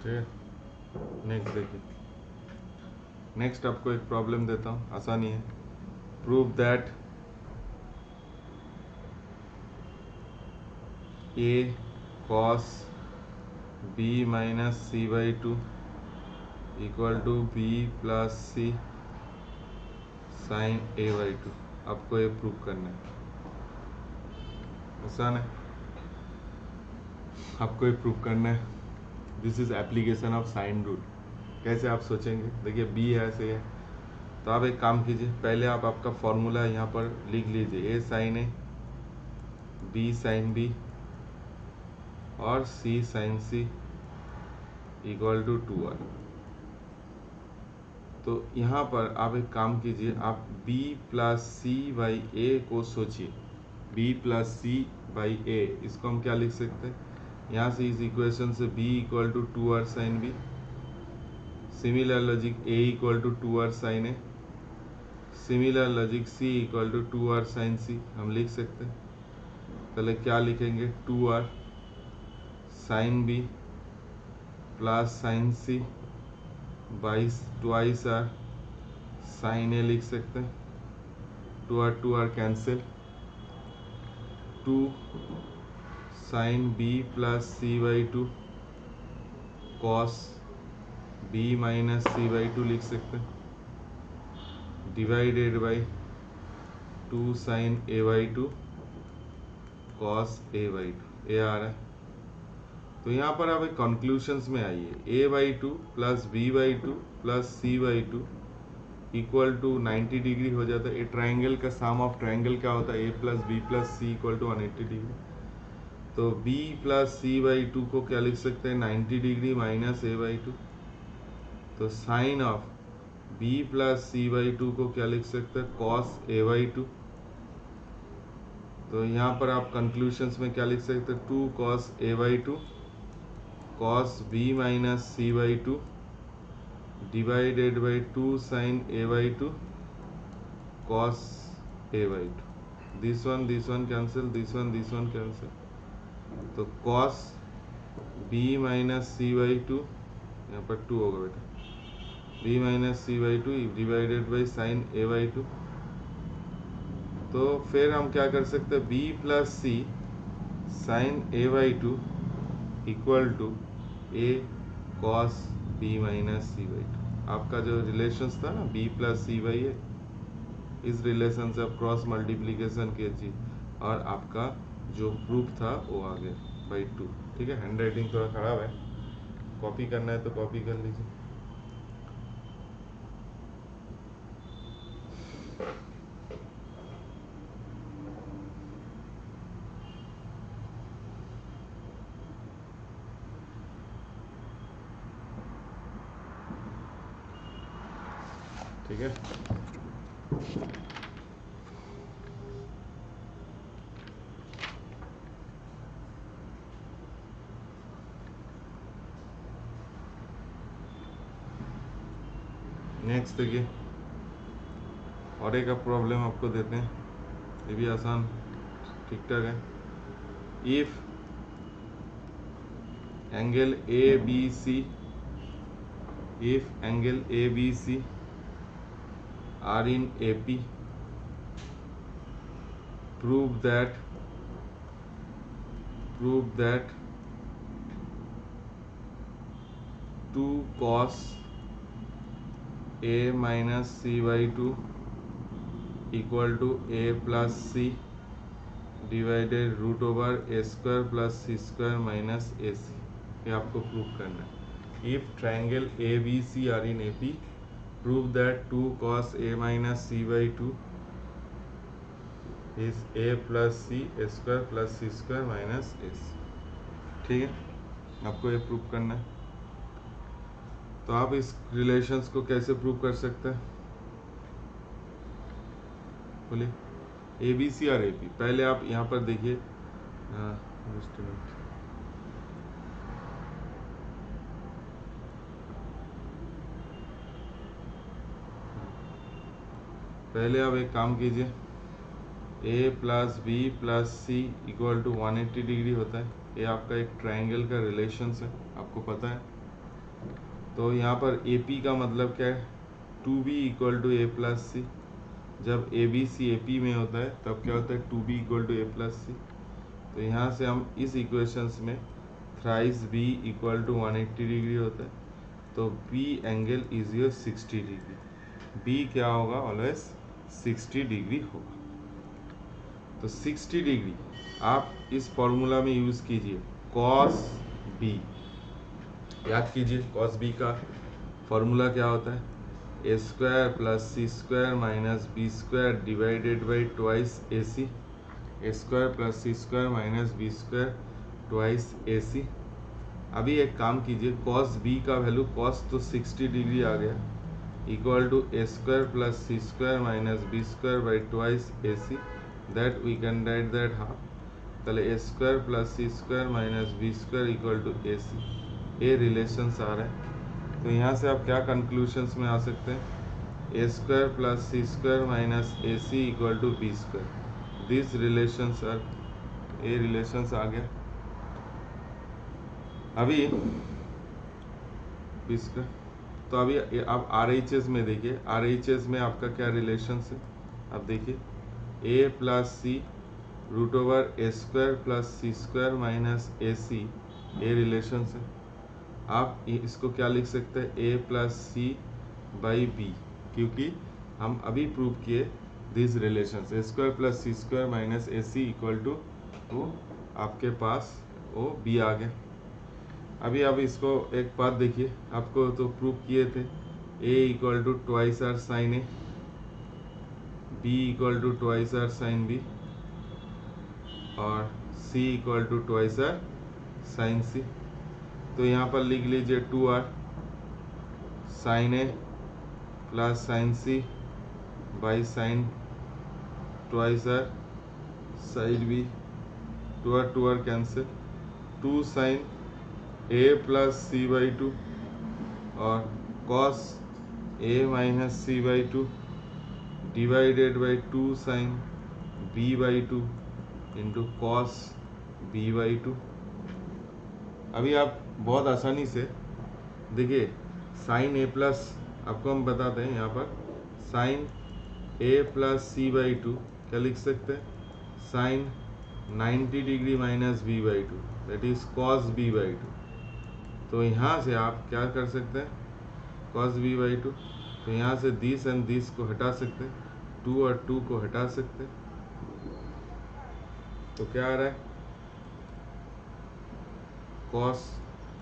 ठीक है, नेक्स्ट देखिए। नेक्स्ट आपको एक प्रॉब्लम देता हूँ, आसानी है। Prove that A cos B minus C by 2 equal to B plus C sine A by 2। आपको ये प्रूव करना है, आसान है, आपको ये प्रूव करना है। This is application of sine rule. कैसे आप सोचेंगे, देखिए बी ऐसे है, तो आप एक काम कीजिए, पहले आप आपका फॉर्मूला यहाँ पर लिख लीजिए, A sine A B sine B और C sine C equal to 2r। तो यहाँ पर आप एक काम कीजिए, आप b प्लस सी बाई ए को सोचिए, b प्लस सी बाई ए, इसको हम क्या लिख सकते हैं, यहाँ से इस इक्वेशन से b equal to 2r sine B, similar logic a equal to 2r sine A, similar logic c equal to 2r sine C हम लिख सकते हैं। पहले क्या लिखेंगे 2r sine B plus sine C by twice R sine A लिख सकते हैं, 2r cancel, 2 sine B plus C by 2 cos B minus C by 2 लिख सकते हैं, divided by 2 sine A by 2 cos A by 2, ए आ रहा है। तो यहाँ पर आप एक कंक्लूशंस में आइए, A by 2 plus B by 2 plus C by 2 equal to 90 degree हो जाता है। ए ट्राइंगल का सम ऑफ ट्राइंगल क्या होता है, A plus B plus C equal to 180 degree. तो b प्लस सी बाई 2 को क्या लिख सकते हैं 90 डिग्री माइनस ए बाई 2। तो sine of b plus C by 2 को क्या लिख सकते हैं कॉस ए बाई 2। तो यहाँ पर आप कंक्लूशंस में क्या लिख सकते हैं, 2 cos a/2 cos b minus c/2 divided by 2 sin a/2 cos a/2. this one cancel, this one cancel. तो cos b माइनस c/2 यहाँ पर 2 होगा बेटा, b minus c/2 divided by sine a/2. तो फिर हम क्या कर सकते हैं, b plus C sine a/2 equal to a cos b minus c/2. आपका जो रिलेशंस था ना b प्लस c/a, इस रिलेशन से आप क्रॉस मल्टीप्लीकेशन कीजिए और आपका जो प्रूफ था वो आ गया बाई 2. ठीक है, हैंड राइटिंग थोड़ा ख़राब है, कॉपी करना है तो कॉपी कर लीजिए. ठीक है, नेक्स्ट देखिए, और एक प्रॉब्लम आपको देते हैं, ये भी आसान ठीक ठाक है. If angle ABC, if angle ABC are in AP, prove that 2 cos a minus c/2 equal to a plus c divided root over a square plus c square minus AC. ये आपको प्रूव करना है. If triangle ABC are in AP, prove that 2 cos a minus c/2 is a plus c square plus c square minus AC. ठीक है, आपको ये prove करना है. तो आप इस रिलेशंस को कैसे प्रूव कर सकते हैं, बोलिए. ABC और AP, पहले आप यहाँ पर देखिए, पहले आप एक काम कीजिए, A plus B plus C equal to 180 degree होता है. ये आपका एक ट्रायंगल का रिलेशंस है, आपको पता है. तो यहाँ पर AP का मतलब क्या है, 2B equal to A plus C. जब ABC AP में होता है तब क्या होता है, 2B equal to A plus C. तो यहाँ से हम इस इक्वेशंस में thrice B equal to 180 degree होता है. तो B angle is your 60 degree. B क्या होगा, ऑलवेज 60 डिग्री होगा. तो 60 डिग्री आप इस फॉर्मूला में यूज़ कीजिए, cos B. याद कीजिए cos B का फॉर्मूला क्या होता है, a square plus C square minus B square divided by twice AC. a square plus C square minus B square twice AC. अभी एक काम कीजिए, cos B का वैल्यू, cos तो 60 डिग्री आ गया, equal to a square plus C square minus B square by twice AC. That we can write that half. पहले a square plus C square minus B square equal to AC. ये relations आ रहा है. तो यहाँ से आप क्या कंक्लूशंस में आ सकते हैं, a square plus C square minus AC equal to B square. This relations are, ये रिलेशंस आ गया. अभी बी स्क्वायर, तो अभी आप RHS में देखिए, RHS में आपका क्या रिलेशंस है. अब देखिए, a plus C root over a square plus C square minus AC, ये रिलेशंस है. आप इसको क्या लिख सकते हैं, a plus C by B, क्योंकि हम अभी प्रूव किए this relations, a square plus C square minus AC equal to, तो आपके पास वो b आ गया. अभी आप इसको एक बात देखिए, आपको तो प्रूव किए थे, a equal to twice R sine a, b equal to twice R sine b और c equal to twice R sine c. तो यहाँ पर लिख लीजिए 2r sine a plus sine c by sine twice R side B, two R cancel, 2 sine A plus C by 2 और cos A minus C by 2 divided by 2 sine B by 2 into cos B by 2। अभी आप बहुत आसानी से देखिए, sine A plus आपको हम बताते हैं, यहाँ पर sine A plus C by 2 क्या लिख सकते हैं, sine 90 degree minus B by 2 that is cos B by 2। तो यहाँ से आप क्या कर सकते हैं, कॉस बी बाई 2, तो यहाँ से दिस एंड दिस को हटा सकते हैं, 2 और 2 को हटा सकते हैं, तो क्या आ रहा है, cos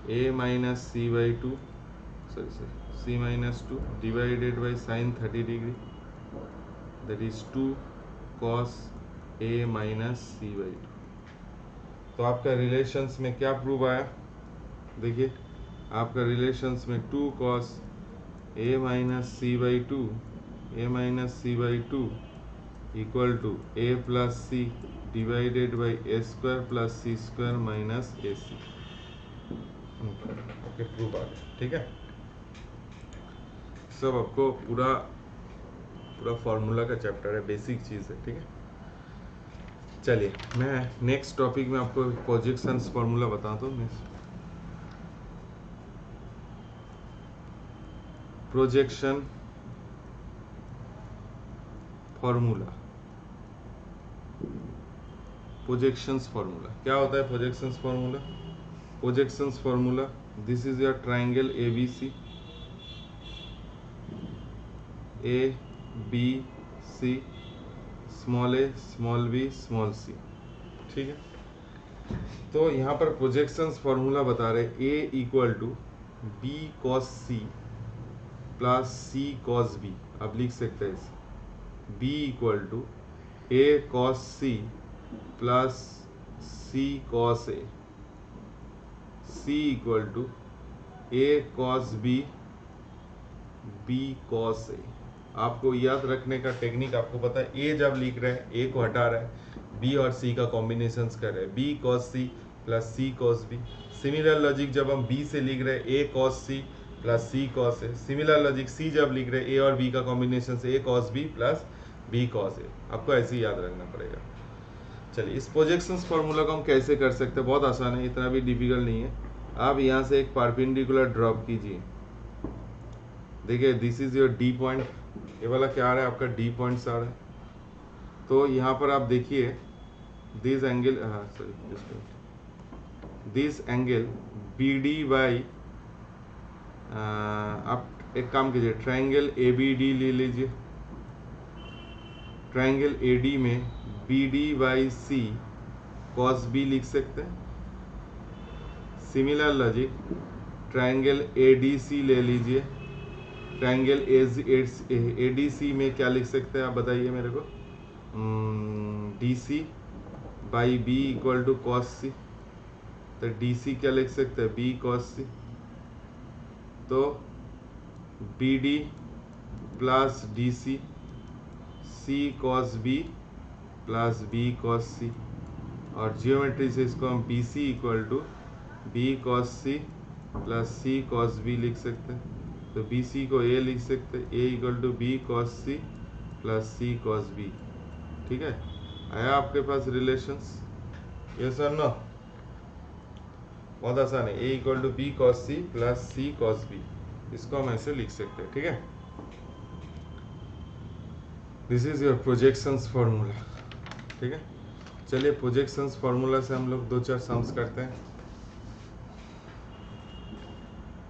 A minus C by 2 C minus 2 divided by sine 30 degree that is 2 cos A minus C by 2। तो आपका रिलेशंस में क्या प्रूव आया, देखिए आपका रिलेशंस में 2 cos A minus C by 2 equal to A plus C divided by A square plus C square minus A C. Okay, proof आ गया, ठीक है। सब आपको पूरा फॉर्मूला का चैप्टर है, बेसिक चीज़ है, ठीक है। चलिए मैं नेक्स्ट टॉपिक में आपको प्रोजेक्शंस फॉर्मूला बताता हूँ। प्रोजेक्शन फॉर्मूला, प्रोजेक्शंस फॉर्मूला क्या होता है, projections formula, this is your triangle A B C, A B C, small A small B small C, ठीक है। तो यहाँ पर प्रोजेक्शंस फॉर्मूला बता रहे A equal to B cos C plus C cos B, आप लिख सकते हैं इसे, B equal to A cos C plus C cos A, C equal to A cos B B cos A. आपको याद रखने का टेक्निक आपको पता है, ए जब लिख रहे हैं ए को हटा रहे हैं, बी और सी का कॉम्बिनेशन कर रहे हैं, B cos C plus C cos B. Similar logic जब हम बी से लिख रहे हैं ए cos C plus C cos ए, सिमिलर लॉजिक सी जब लिख रहे हैं ए और बी का कॉम्बिनेशन से A cos B plus B cos A. आपको ऐसे ही याद रखना पड़ेगा। चलिए इस प्रोजेक्शंस फार्मूला को हम कैसे कर सकते हैं, बहुत आसान है, इतना भी डिफिकल्ट नहीं है। आप यहाँ से एक परपेंडिकुलर ड्रॉप कीजिए, देखिए this is your D point, ये वाला क्या आ रहा है आपका डी पॉइंट्स आ रहा है। तो यहाँ पर आप देखिए this angle, this angle B D by, आप एक काम कीजिए, ट्राइंगल ए बी डी ले लीजिए, ट्राइंगल ए डी में B D by C cos B लिख सकते हैं। Similar logic triangle A D C ले लीजिए, ट्राइंगल ए डी सी में क्या लिख सकते हैं आप बताइए मेरे को, D C by B equal to cos C, तो डी सी क्या लिख सकते हैं, बी कॉस सी। तो B D plus D C, C cos B plus B cos C, और जियोमेट्री से इसको हम B C equal to B cos C plus C cos B लिख सकते हैं। तो बी सी को ए लिख सकते हैं, A equal to B cos C plus C cos B, ठीक है। आया आपके पास रिलेशंस, यस और नो, बहुत आसान है, A equal to B cos C plus C cos B, इसको हम ऐसे लिख सकते हैं, ठीक है। This is your projections formula, ठीक है। चलिए प्रोजेक्शंस फॉर्मूला से हम लोग 2-4 सम्स करते हैं।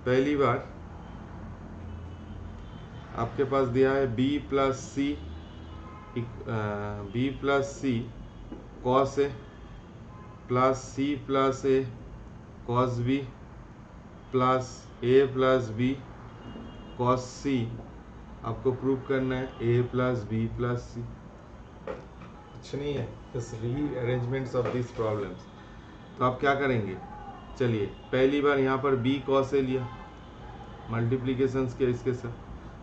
पहली बार आपके पास दिया है b plus C cos A plus C plus A cos B plus A plus B cos सी। आपको प्रूव करना है a प्लस बी प्लस सी। कुछ नहीं है, बस रीअरेंजमेंट्स ऑफ दिस प्रॉब्लम्स। तो आप क्या करेंगे, चलिए पहली बार यहाँ पर b कॉस ए लिया, मल्टीप्लीकेशंस किया इसके साथ,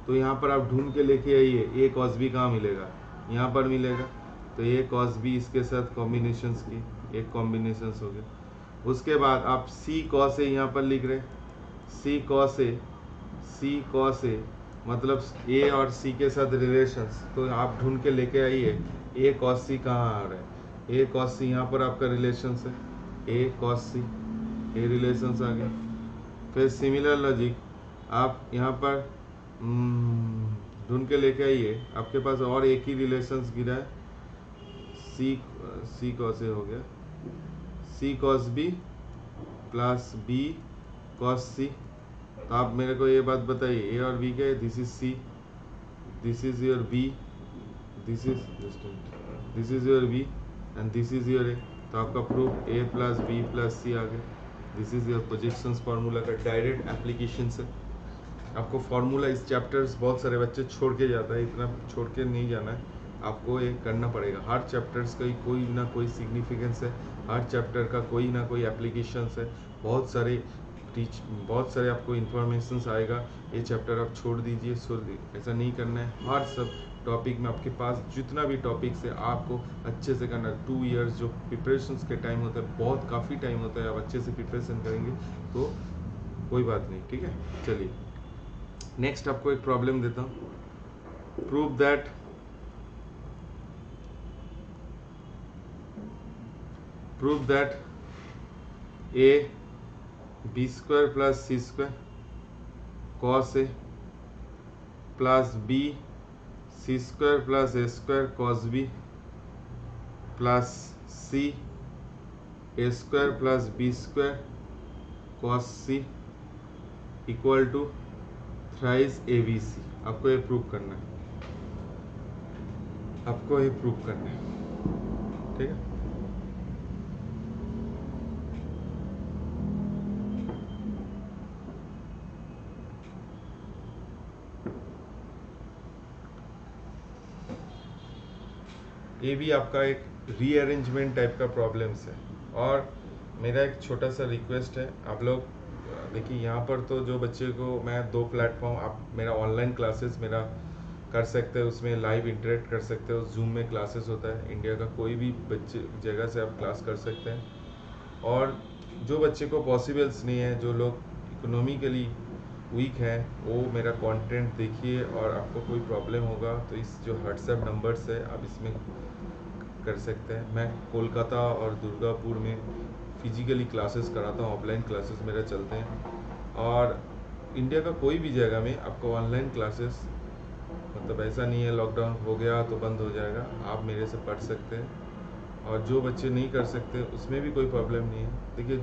तो यहाँ पर आप ढूंढ के लेके आइए ए कॉस बी कहाँ मिलेगा, यहाँ पर मिलेगा। तो ए कॉस बी इसके साथ कॉम्बिनेशंस की, एक कॉम्बिनेशंस हो गया। उसके बाद आप सी कॉस ए यहाँ पर लिख रहे, सी कॉस ए मतलब ए और सी के साथ रिलेशंस, तो आप ढूंढ के लेके आइए ए कॉस सी कहाँ आ रहा है। ए कॉस सी यहाँ पर आपका रिलेशंस है, ए कॉस सी, ए रिलेशंस आ गया। फिर सिमिलर लॉजिक आप यहाँ पर ढूंढ के लेके आइए, आपके पास और एक ही रिलेशंस गिरा है, सी कॉस ए हो गया, C cos B plus B cos C. तो आप मेरे को ये बात बताइए, ए और बी क्या है, this is C, this is your B, this is your B and this is your A. तो आपका proof A plus B plus C आ गया। This is your projections formula का डायरेक्ट एप्लीकेशन है। आपको फार्मूला इस चैप्टर्स बहुत सारे बच्चे छोड़ के जाता है, इतना छोड़ के नहीं जाना है, आपको ये करना पड़ेगा। हर चैप्टर्स का कोई ना कोई सिग्निफिकेंस है, हर चैप्टर का कोई ना कोई एप्लीकेशंस है, बहुत सारे आपको इन्फॉर्मेशंस आएगा। ये चैप्टर आप छोड़ दीजिए, ऐसा नहीं करना है। हर सब टॉपिक में आपके पास जितना भी टॉपिक्स है आपको अच्छे से करना है। 2 इयर्स जो प्रिपरेशंस के टाइम होता है, बहुत काफ़ी टाइम होता है, आप अच्छे से प्रिपरेशन करेंगे तो कोई बात नहीं, ठीक है। चलिए नेक्स्ट आपको एक प्रॉब्लम देता हूँ। Prove that A B square plus C square cos A plus B C square plus A square cos B plus C A square plus B square cos C equal to thrice A B C. आपको ये prove करना है, ठीक है। ये भी आपका एक रीअरेंजमेंट टाइप का प्रॉब्लम्स है। और मेरा एक छोटा सा रिक्वेस्ट है, आप लोग देखिए यहाँ पर तो जो बच्चे को मैं 2 प्लेटफॉर्म, आप मेरा ऑनलाइन क्लासेस मेरा कर सकते हो, उसमें लाइव इंटरेक्ट कर सकते हो। जूम में क्लासेस होता है, इंडिया का कोई भी बच्चे जगह से आप क्लास कर सकते हैं। और जो बच्चे को पॉसिबल्स नहीं है, जो लोग इकोनॉमिकली वीक है, वो मेरा कंटेंट देखिए। और आपको कोई प्रॉब्लम होगा तो इस जो व्हाट्सएप नंबर्स है आप इसमें कर सकते हैं। मैं कोलकाता और दुर्गापुर में फिजिकली क्लासेस कराता हूँ, ऑफलाइन क्लासेस मेरे चलते हैं। और इंडिया का कोई भी जगह में आपको ऑनलाइन क्लासेस, मतलब ऐसा नहीं है लॉकडाउन हो गया तो बंद हो जाएगा, आप मेरे से पढ़ सकते हैं। और जो बच्चे नहीं कर सकते उसमें भी कोई प्रॉब्लम नहीं है। देखिए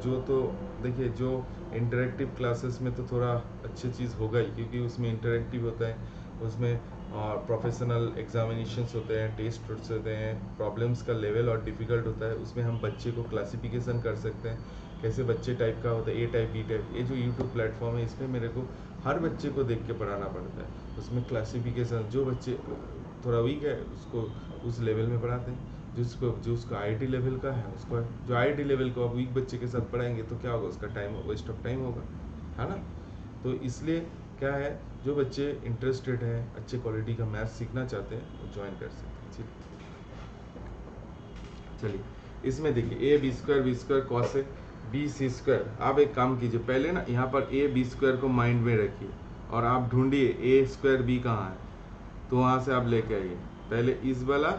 जो इंटरेक्टिव क्लासेस में तो थोड़ा अच्छी चीज़ होगा ही, क्योंकि उसमें इंटरेक्टिव होता है, उसमें प्रोफेशनल एग्जामिनेशंस होते हैं, टेस्ट होते हैं, प्रॉब्लम्स का लेवल और डिफ़िकल्ट होता है। उसमें हम बच्चे को क्लासिफिकेशन कर सकते हैं, कैसे बच्चे टाइप का होता है, ए टाइप बी टाइप। ये जो यूट्यूब प्लेटफॉर्म है, इसमें मेरे को हर बच्चे को देख के पढ़ाना पड़ता है। उसमें क्लासिफिकेशन, जो बच्चे थोड़ा वीक है उसको उस लेवल में पढ़ाते हैं, जो उसका आईआईटी लेवल का है उसको, जो आईआईटी लेवल को आप वीक बच्चे के साथ पढ़ाएंगे तो क्या होगा, उसका टाइम वेस्ट ऑफ टाइम होगा, है ना। तो इसलिए क्या है, जो बच्चे इंटरेस्टेड हैं, अच्छे क्वालिटी का मैथ्स सीखना चाहते हैं, वो ज्वाइन कर सकते हैं। चलिए इसमें देखिए A B square cos A B C square. आप एक काम कीजिए, पहले ना यहाँ पर ए बी स्क्वायर को माइंड में रखिए और आप ढूंढिए ए स्क्वायर बी कहाँ है, तो वहाँ से आप लेके आइए। पहले इस वाला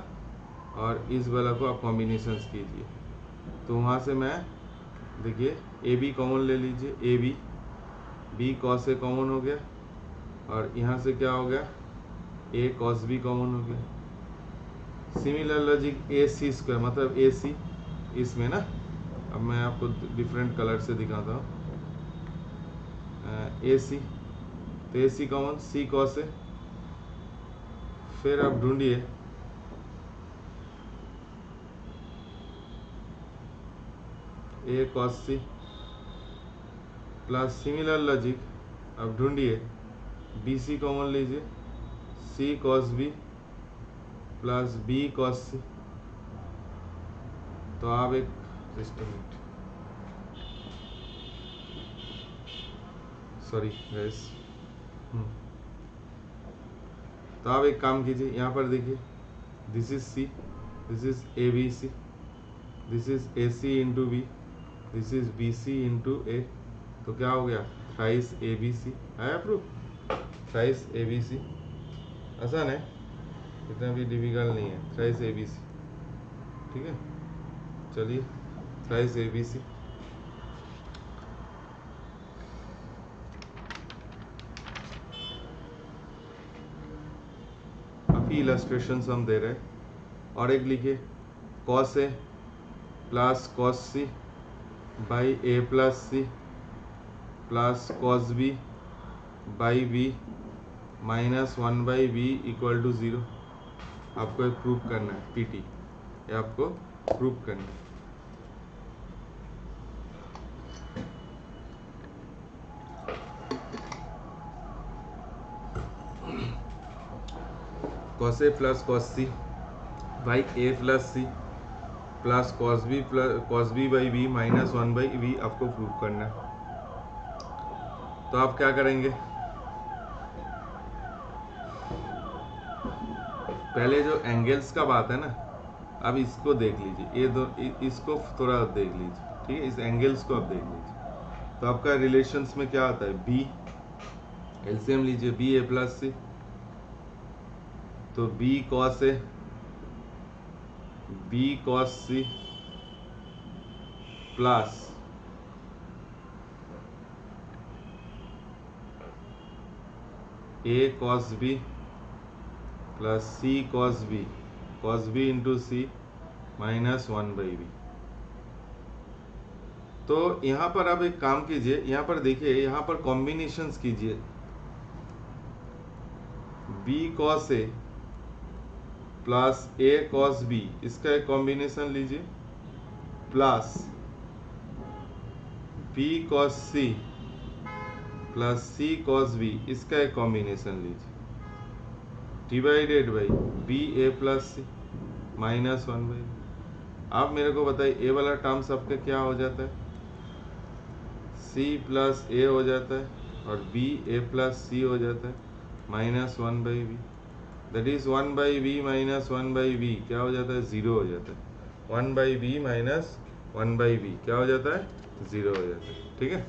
और इस वाला को आप कॉम्बिनेशंस कीजिए। तो वहाँ से मैं देखिए ए बी कॉमन ले लीजिए, A B cos A common हो गया, और यहाँ से क्या हो गया, ए कॉस बी कॉमन हो गया। सिमिलर लॉजिक ए सी स्क्वायर मतलब ए सी, इसमें ना अब मैं आपको डिफरेंट कलर से दिखाता हूँ। ए सी, तो ए सी कॉमन, सी कॉस ए। फिर आप ढूंढिए A cos C plus similar logic, अब ढूंढिए बी सी कॉमन लीजिए, C cos B plus B cos C. तो आप एक सॉरी गैस, तो आप एक काम कीजिए, यहाँ पर देखिए this is C, this is A B C, this is A C into B, this is B C into A, तो क्या हो गया थ्राइस ए बी सी, आया proof, thrice A B C, आसान है, इतना भी डिफिकल्ट नहीं है, थ्राइस ए बी सी, ठीक है। चलिए थ्राइस ए बी सी, काफ़ी इलस्ट्रेशंस हम दे रहे हैं। और एक लिखिए cos A plus cos C by A plus C plus cos B by B minus 1 by B equal to 0। आपको एक प्रूफ करना है, पीटी, ये आपको प्रूफ करना है। Cos A plus cos C by A plus C plus cos B by B minus 1 by B आपको proof करना है। तो आप क्या करेंगे, पहले जो एंगल्स का बात है ना, अब इसको देख लीजिए, ये दो इसको थोड़ा देख लीजिए, ठीक है, इस एंगल्स को आप देख लीजिए। तो आपका रिलेशंस में क्या आता है, बी, एलसीएम लीजिए, बी ए प्लस सी, तो B cos A, B cos C plus A cos B plus C cos B into C minus 1 by B. तो यहाँ पर आप एक काम कीजिए, यहाँ पर देखिए, यहाँ पर कॉम्बिनेशंस कीजिए, B cos A plus A cos B, इसका एक कॉम्बिनेशन लीजिए, plus B cos C plus C cos B, इसका एक कॉम्बिनेशन लीजिए, divided by B A plus C minus 1 by. आप मेरे को बताइए ए वाला टर्म्स आपका क्या हो जाता है, सी प्लस ए हो जाता है और बी ए प्लस सी हो जाता है minus 1 by B, that is 1 by B minus 1 by B क्या हो जाता है, 0 हो जाता है। 1 by B minus 1 by B क्या हो जाता है, 0 हो जाता है, ठीक है।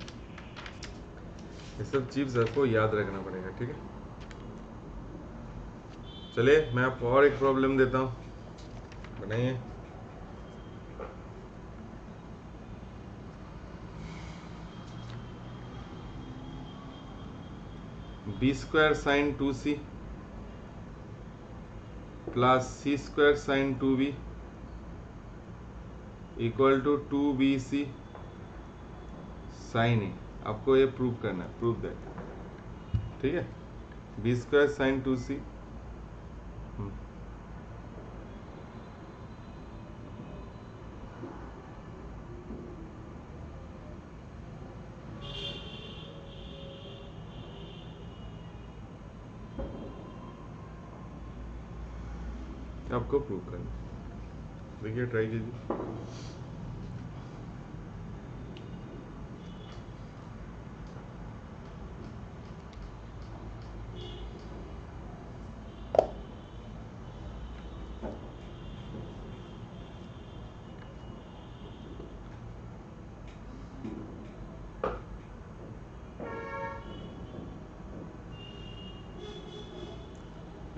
ये सब चीज आपको याद रखना पड़ेगा, ठीक है। चलिए मैं आपको और एक प्रॉब्लम देता हूँ, बनाइए। B square sine 2c plus C square sine 2b equal to 2bc sine A. आपको ये प्रूव करना है, प्रूव दैट, ठीक है। बी स्क्वायर साइन 2c, आपको प्रूव करना है। देखिए ट्राई कीजिए।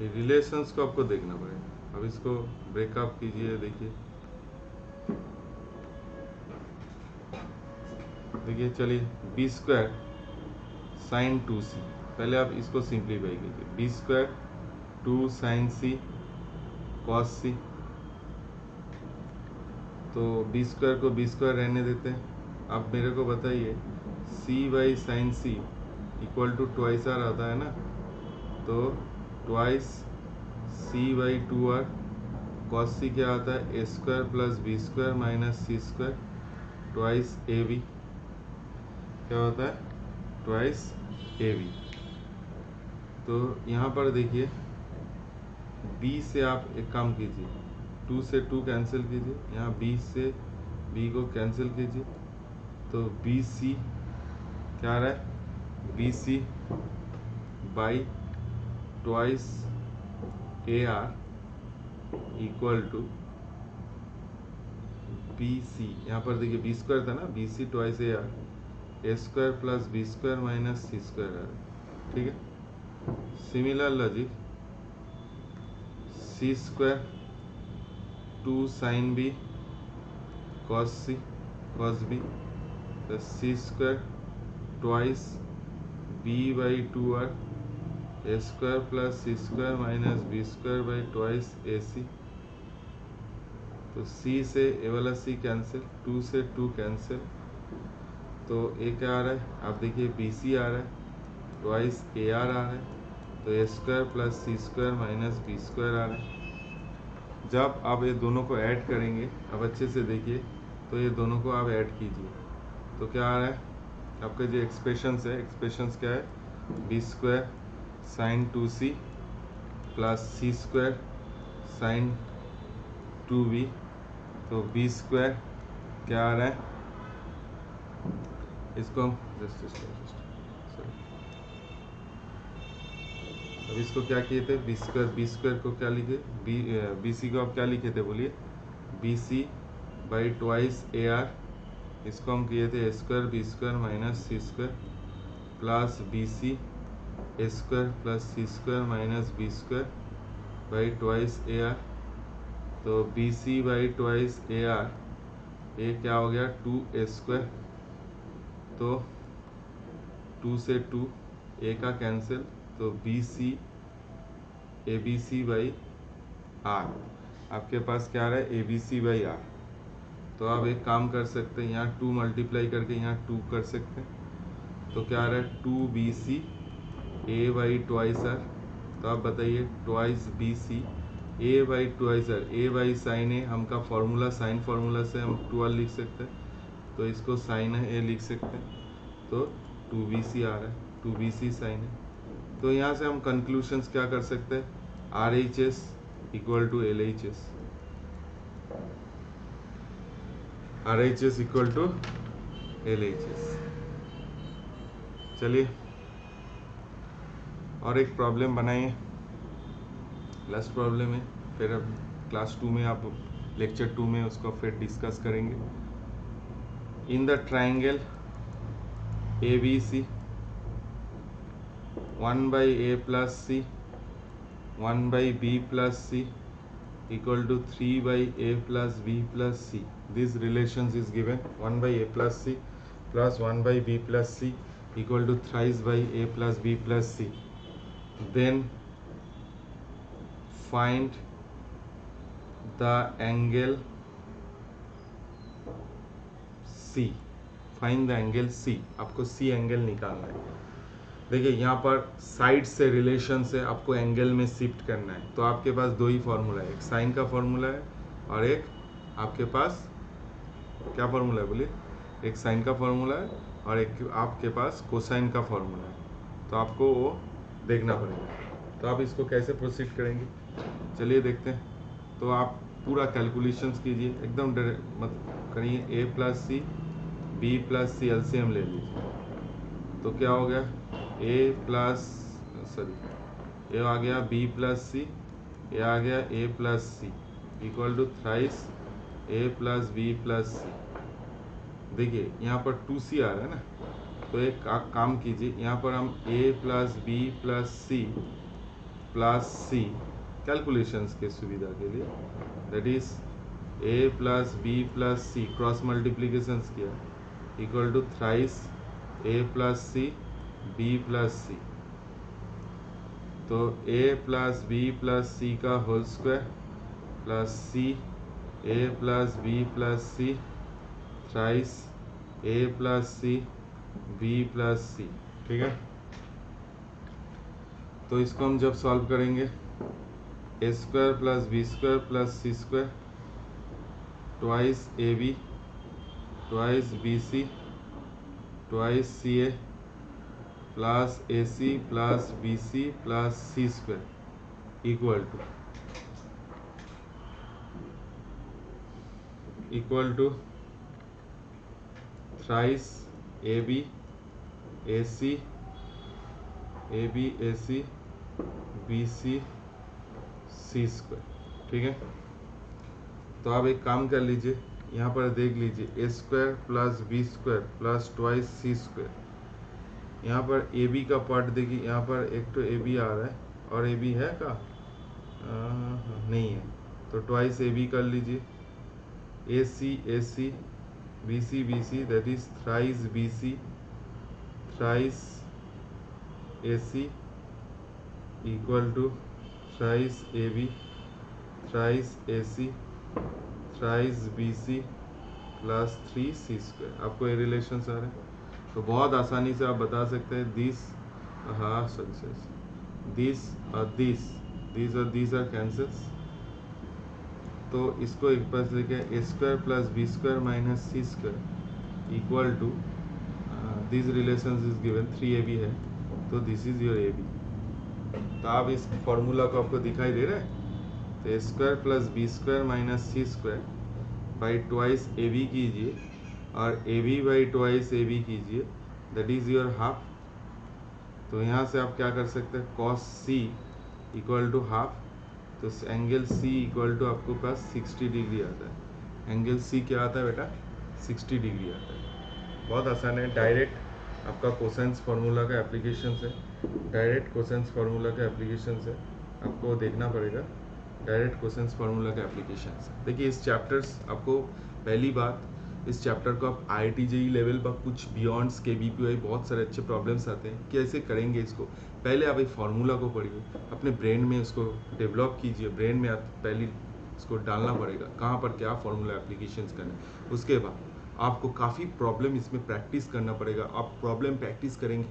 रिलेशंस को आपको देखना पड़ेगा। अब इसको ब्रेकअप कीजिए, देखिए देखिए, चलिए बी स्क्वायर साइन 2c, पहले आप इसको सिंप्लीफाई कीजिए, B square 2 sine C cos C, तो बी स्क्वायर को बी स्क्वायर रहने देते हैं। आप मेरे को बताइए C by sine C equal to twice R आता है ना, तो twice C by 2r, cos C क्या आता है, A square plus B square minus C square twice A B, क्या होता है, ट्वाइस ए बी। तो यहाँ पर देखिए b से आप एक काम कीजिए, 2 से 2 कैंसिल कीजिए, यहाँ b से b को कैंसिल कीजिए, तो बी सी क्या आ रहा है, B C by twice A R equal to B C, यहाँ पर देखिए बी स्क्वायर था ना, B C twice A R, A square plus B square minus C square R, ठीक है। Similar logic C square 2 sine B cos C cos B plus C square twice B by 2r A square plus C square minus B square by twice A C. तो c से a वाला c cancel, 2 से 2 cancel, तो a क्या आ रहा है, आप देखिए बी सी आ रहा है, ट्वाइस ए आर आ रहा है, तो A square plus C square minus B square आ रहा है। जब आप ये दोनों को ऐड करेंगे, अब अच्छे से देखिए, तो ये दोनों को आप ऐड कीजिए, तो क्या आ रहा है आपका जो एक्सप्रेशंस है, एक्सप्रेशंस क्या है, B square sine 2c plus C square sine 2b, तो बी स्क्वायर क्या आ रहा है, इसको हम सॉरी, अब इसको क्या किए थे, बी स्क्वायर को क्या लिखे, बी सी को आप क्या लिखे थे बोलिए, B C by twice A R, इसको हम किए थे A square B square minus C square plus B C A square plus C square minus B square by twice A R, तो B C by twice A R, A क्या हो गया 2 ए square, तो 2 से 2 ए का कैंसिल, तो B C A B C by R, आपके पास क्या आ रहा है, A B C by R. तो आप एक काम कर सकते हैं, यहाँ 2 मल्टीप्लाई करके यहाँ 2 कर सकते हैं, तो क्या आ रहा है 2 B C A by twice R, तो आप बताइए twice B C A by twice R, A by sine A, हमका फॉर्मूला साइन फार्मूला से हम 12 लिख सकते हैं, तो इसको साइन ए लिख सकते हैं, तो 2 बी सी आ रहा है, 2 बी सी साइन है। तो यहाँ से हम कंक्लूशंस क्या कर सकते हैं, R H S equal to L H S, R H S equal to L H S. चलिए और एक प्रॉब्लम बनाइए, लास्ट प्रॉब्लम है, फिर अब क्लास 2 में आप लेक्चर 2 में उसको फिर डिस्कस करेंगे। In the triangle A B C 1 by a plus c 1 by b plus c equal to 3 by a plus b plus c. This relations is given 1 by a plus c plus 1 by b plus c equal to thrice by a plus b plus c. Then find the angle c. Find the angle c. आपको c angle निकालना है। देखिए यहाँ पर side से relation से आपको angle में शिफ्ट करना है, तो आपके पास दो ही फॉर्मूला है, एक साइन का फॉर्मूला है और एक आपके पास क्या फॉर्मूला है बोलिए, एक साइन का फॉर्मूला है और एक आपके पास कोसाइन का फॉर्मूला है, तो आपको वो देखना पड़ेगा। तो आप इसको कैसे प्रोसीड करेंगे, चलिए देखते हैं। तो आप पूरा कैलकुलेशंस कीजिए, एकदम मत करिए, ए प्लस सी बी प्लस सी एलसीएम ले लीजिए, तो क्या हो गया, ए प्लस सॉरी ए आ गया बी प्लस सी, ए आ गया A plus C equal to thrice A plus B plus C. देखिए यहाँ पर 2c आ रहा है ना, तो एक काम कीजिए, यहाँ पर हम a plus B plus C plus C calculations के सुविधा के लिए, that is a plus B plus C cross multiplications किया equal to thrice a plus C B plus C, तो a plus B plus C का whole square plus C a plus B plus C thrice a plus C B plus C, ठीक है। तो इसको हम जब solve करेंगे, A square plus B square plus C square twice A B twice B C twice C A plus A C plus B C plus C square equal to thrice A B A C B C C square, ठीक है। तो आप एक काम कर लीजिए, यहाँ पर देख लीजिए A square plus B square plus twice C square. यहाँ पर ए बी का पार्ट देखिए, यहाँ पर एक तो ए बी आ रहा है और ए बी है का नहीं है, तो ट्वाइस ए बी कर लीजिए। A C B C that is thrice B C thrice A C equal to thrice A B thrice A C thrice B C plus 3 C square. आपको ये relation आ रहे हैं, तो बहुत आसानी से आप बता सकते हैं दिस दिस आर कैंसल्स। तो इसको एक पास लेके A square plus B square minus C square equal to this relation is given 3ab है, तो दिस इज योर ab। तो आप इस फॉर्मूला को आपको दिखाई दे रहा है, तो A square plus B square minus C square by twice A B कीजिए और A B by twice A B कीजिए, दैट इज योर हाफ। तो यहाँ से आप क्या कर सकते हैं, cos C equal to half, तो एंगल सी इक्वल टू आपको पास 60 डिग्री आता है। एंगल सी क्या आता है बेटा, 60 डिग्री आता है। बहुत आसान है, डायरेक्ट आपका कोसेंस फार्मूला का एप्लीकेशन से, डायरेक्ट कोसेंस फार्मूला का एप्लीकेशन से आपको देखना पड़ेगा, डायरेक्ट कोसेंस फार्मूला का एप्लीकेशन से। देखिए इस चैप्टर्स आपको, पहली बात इस चैप्टर को आप IIT JEE लेवल पर कुछ बियॉन्ड्स KVPY बहुत सारे अच्छे प्रॉब्लम्स आते हैं, कैसे करेंगे इसको, पहले आप एक फार्मूला को पढ़िए, अपने ब्रेन में उसको डेवलप कीजिए, ब्रेन में आप पहले इसको डालना पड़ेगा कहाँ पर क्या फार्मूला एप्लीकेशंस करना। उसके बाद आपको काफ़ी प्रॉब्लम इसमें प्रैक्टिस करना पड़ेगा। आप प्रॉब्लम प्रैक्टिस करेंगे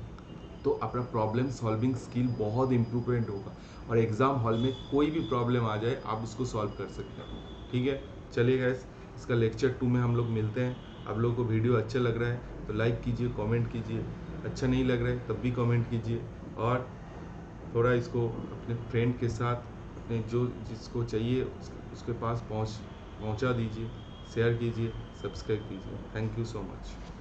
तो अपना प्रॉब्लम सॉल्विंग स्किल बहुत इम्प्रूवमेंट होगा और एग्ज़ाम हॉल में कोई भी प्रॉब्लम आ जाए आप उसको सॉल्व कर सकते हैं। ठीक है, चलिए गाइस, इसका लेक्चर 2 में हम लोग मिलते हैं। आप लोगों को वीडियो अच्छा लग रहा है तो लाइक कीजिए, कमेंट कीजिए, अच्छा नहीं लग रहा है तब भी कमेंट कीजिए, और थोड़ा इसको अपने फ्रेंड के साथ, अपने जो जिसको चाहिए उसके पास पहुंचा दीजिए, शेयर कीजिए, सब्सक्राइब कीजिए। Thank you so much.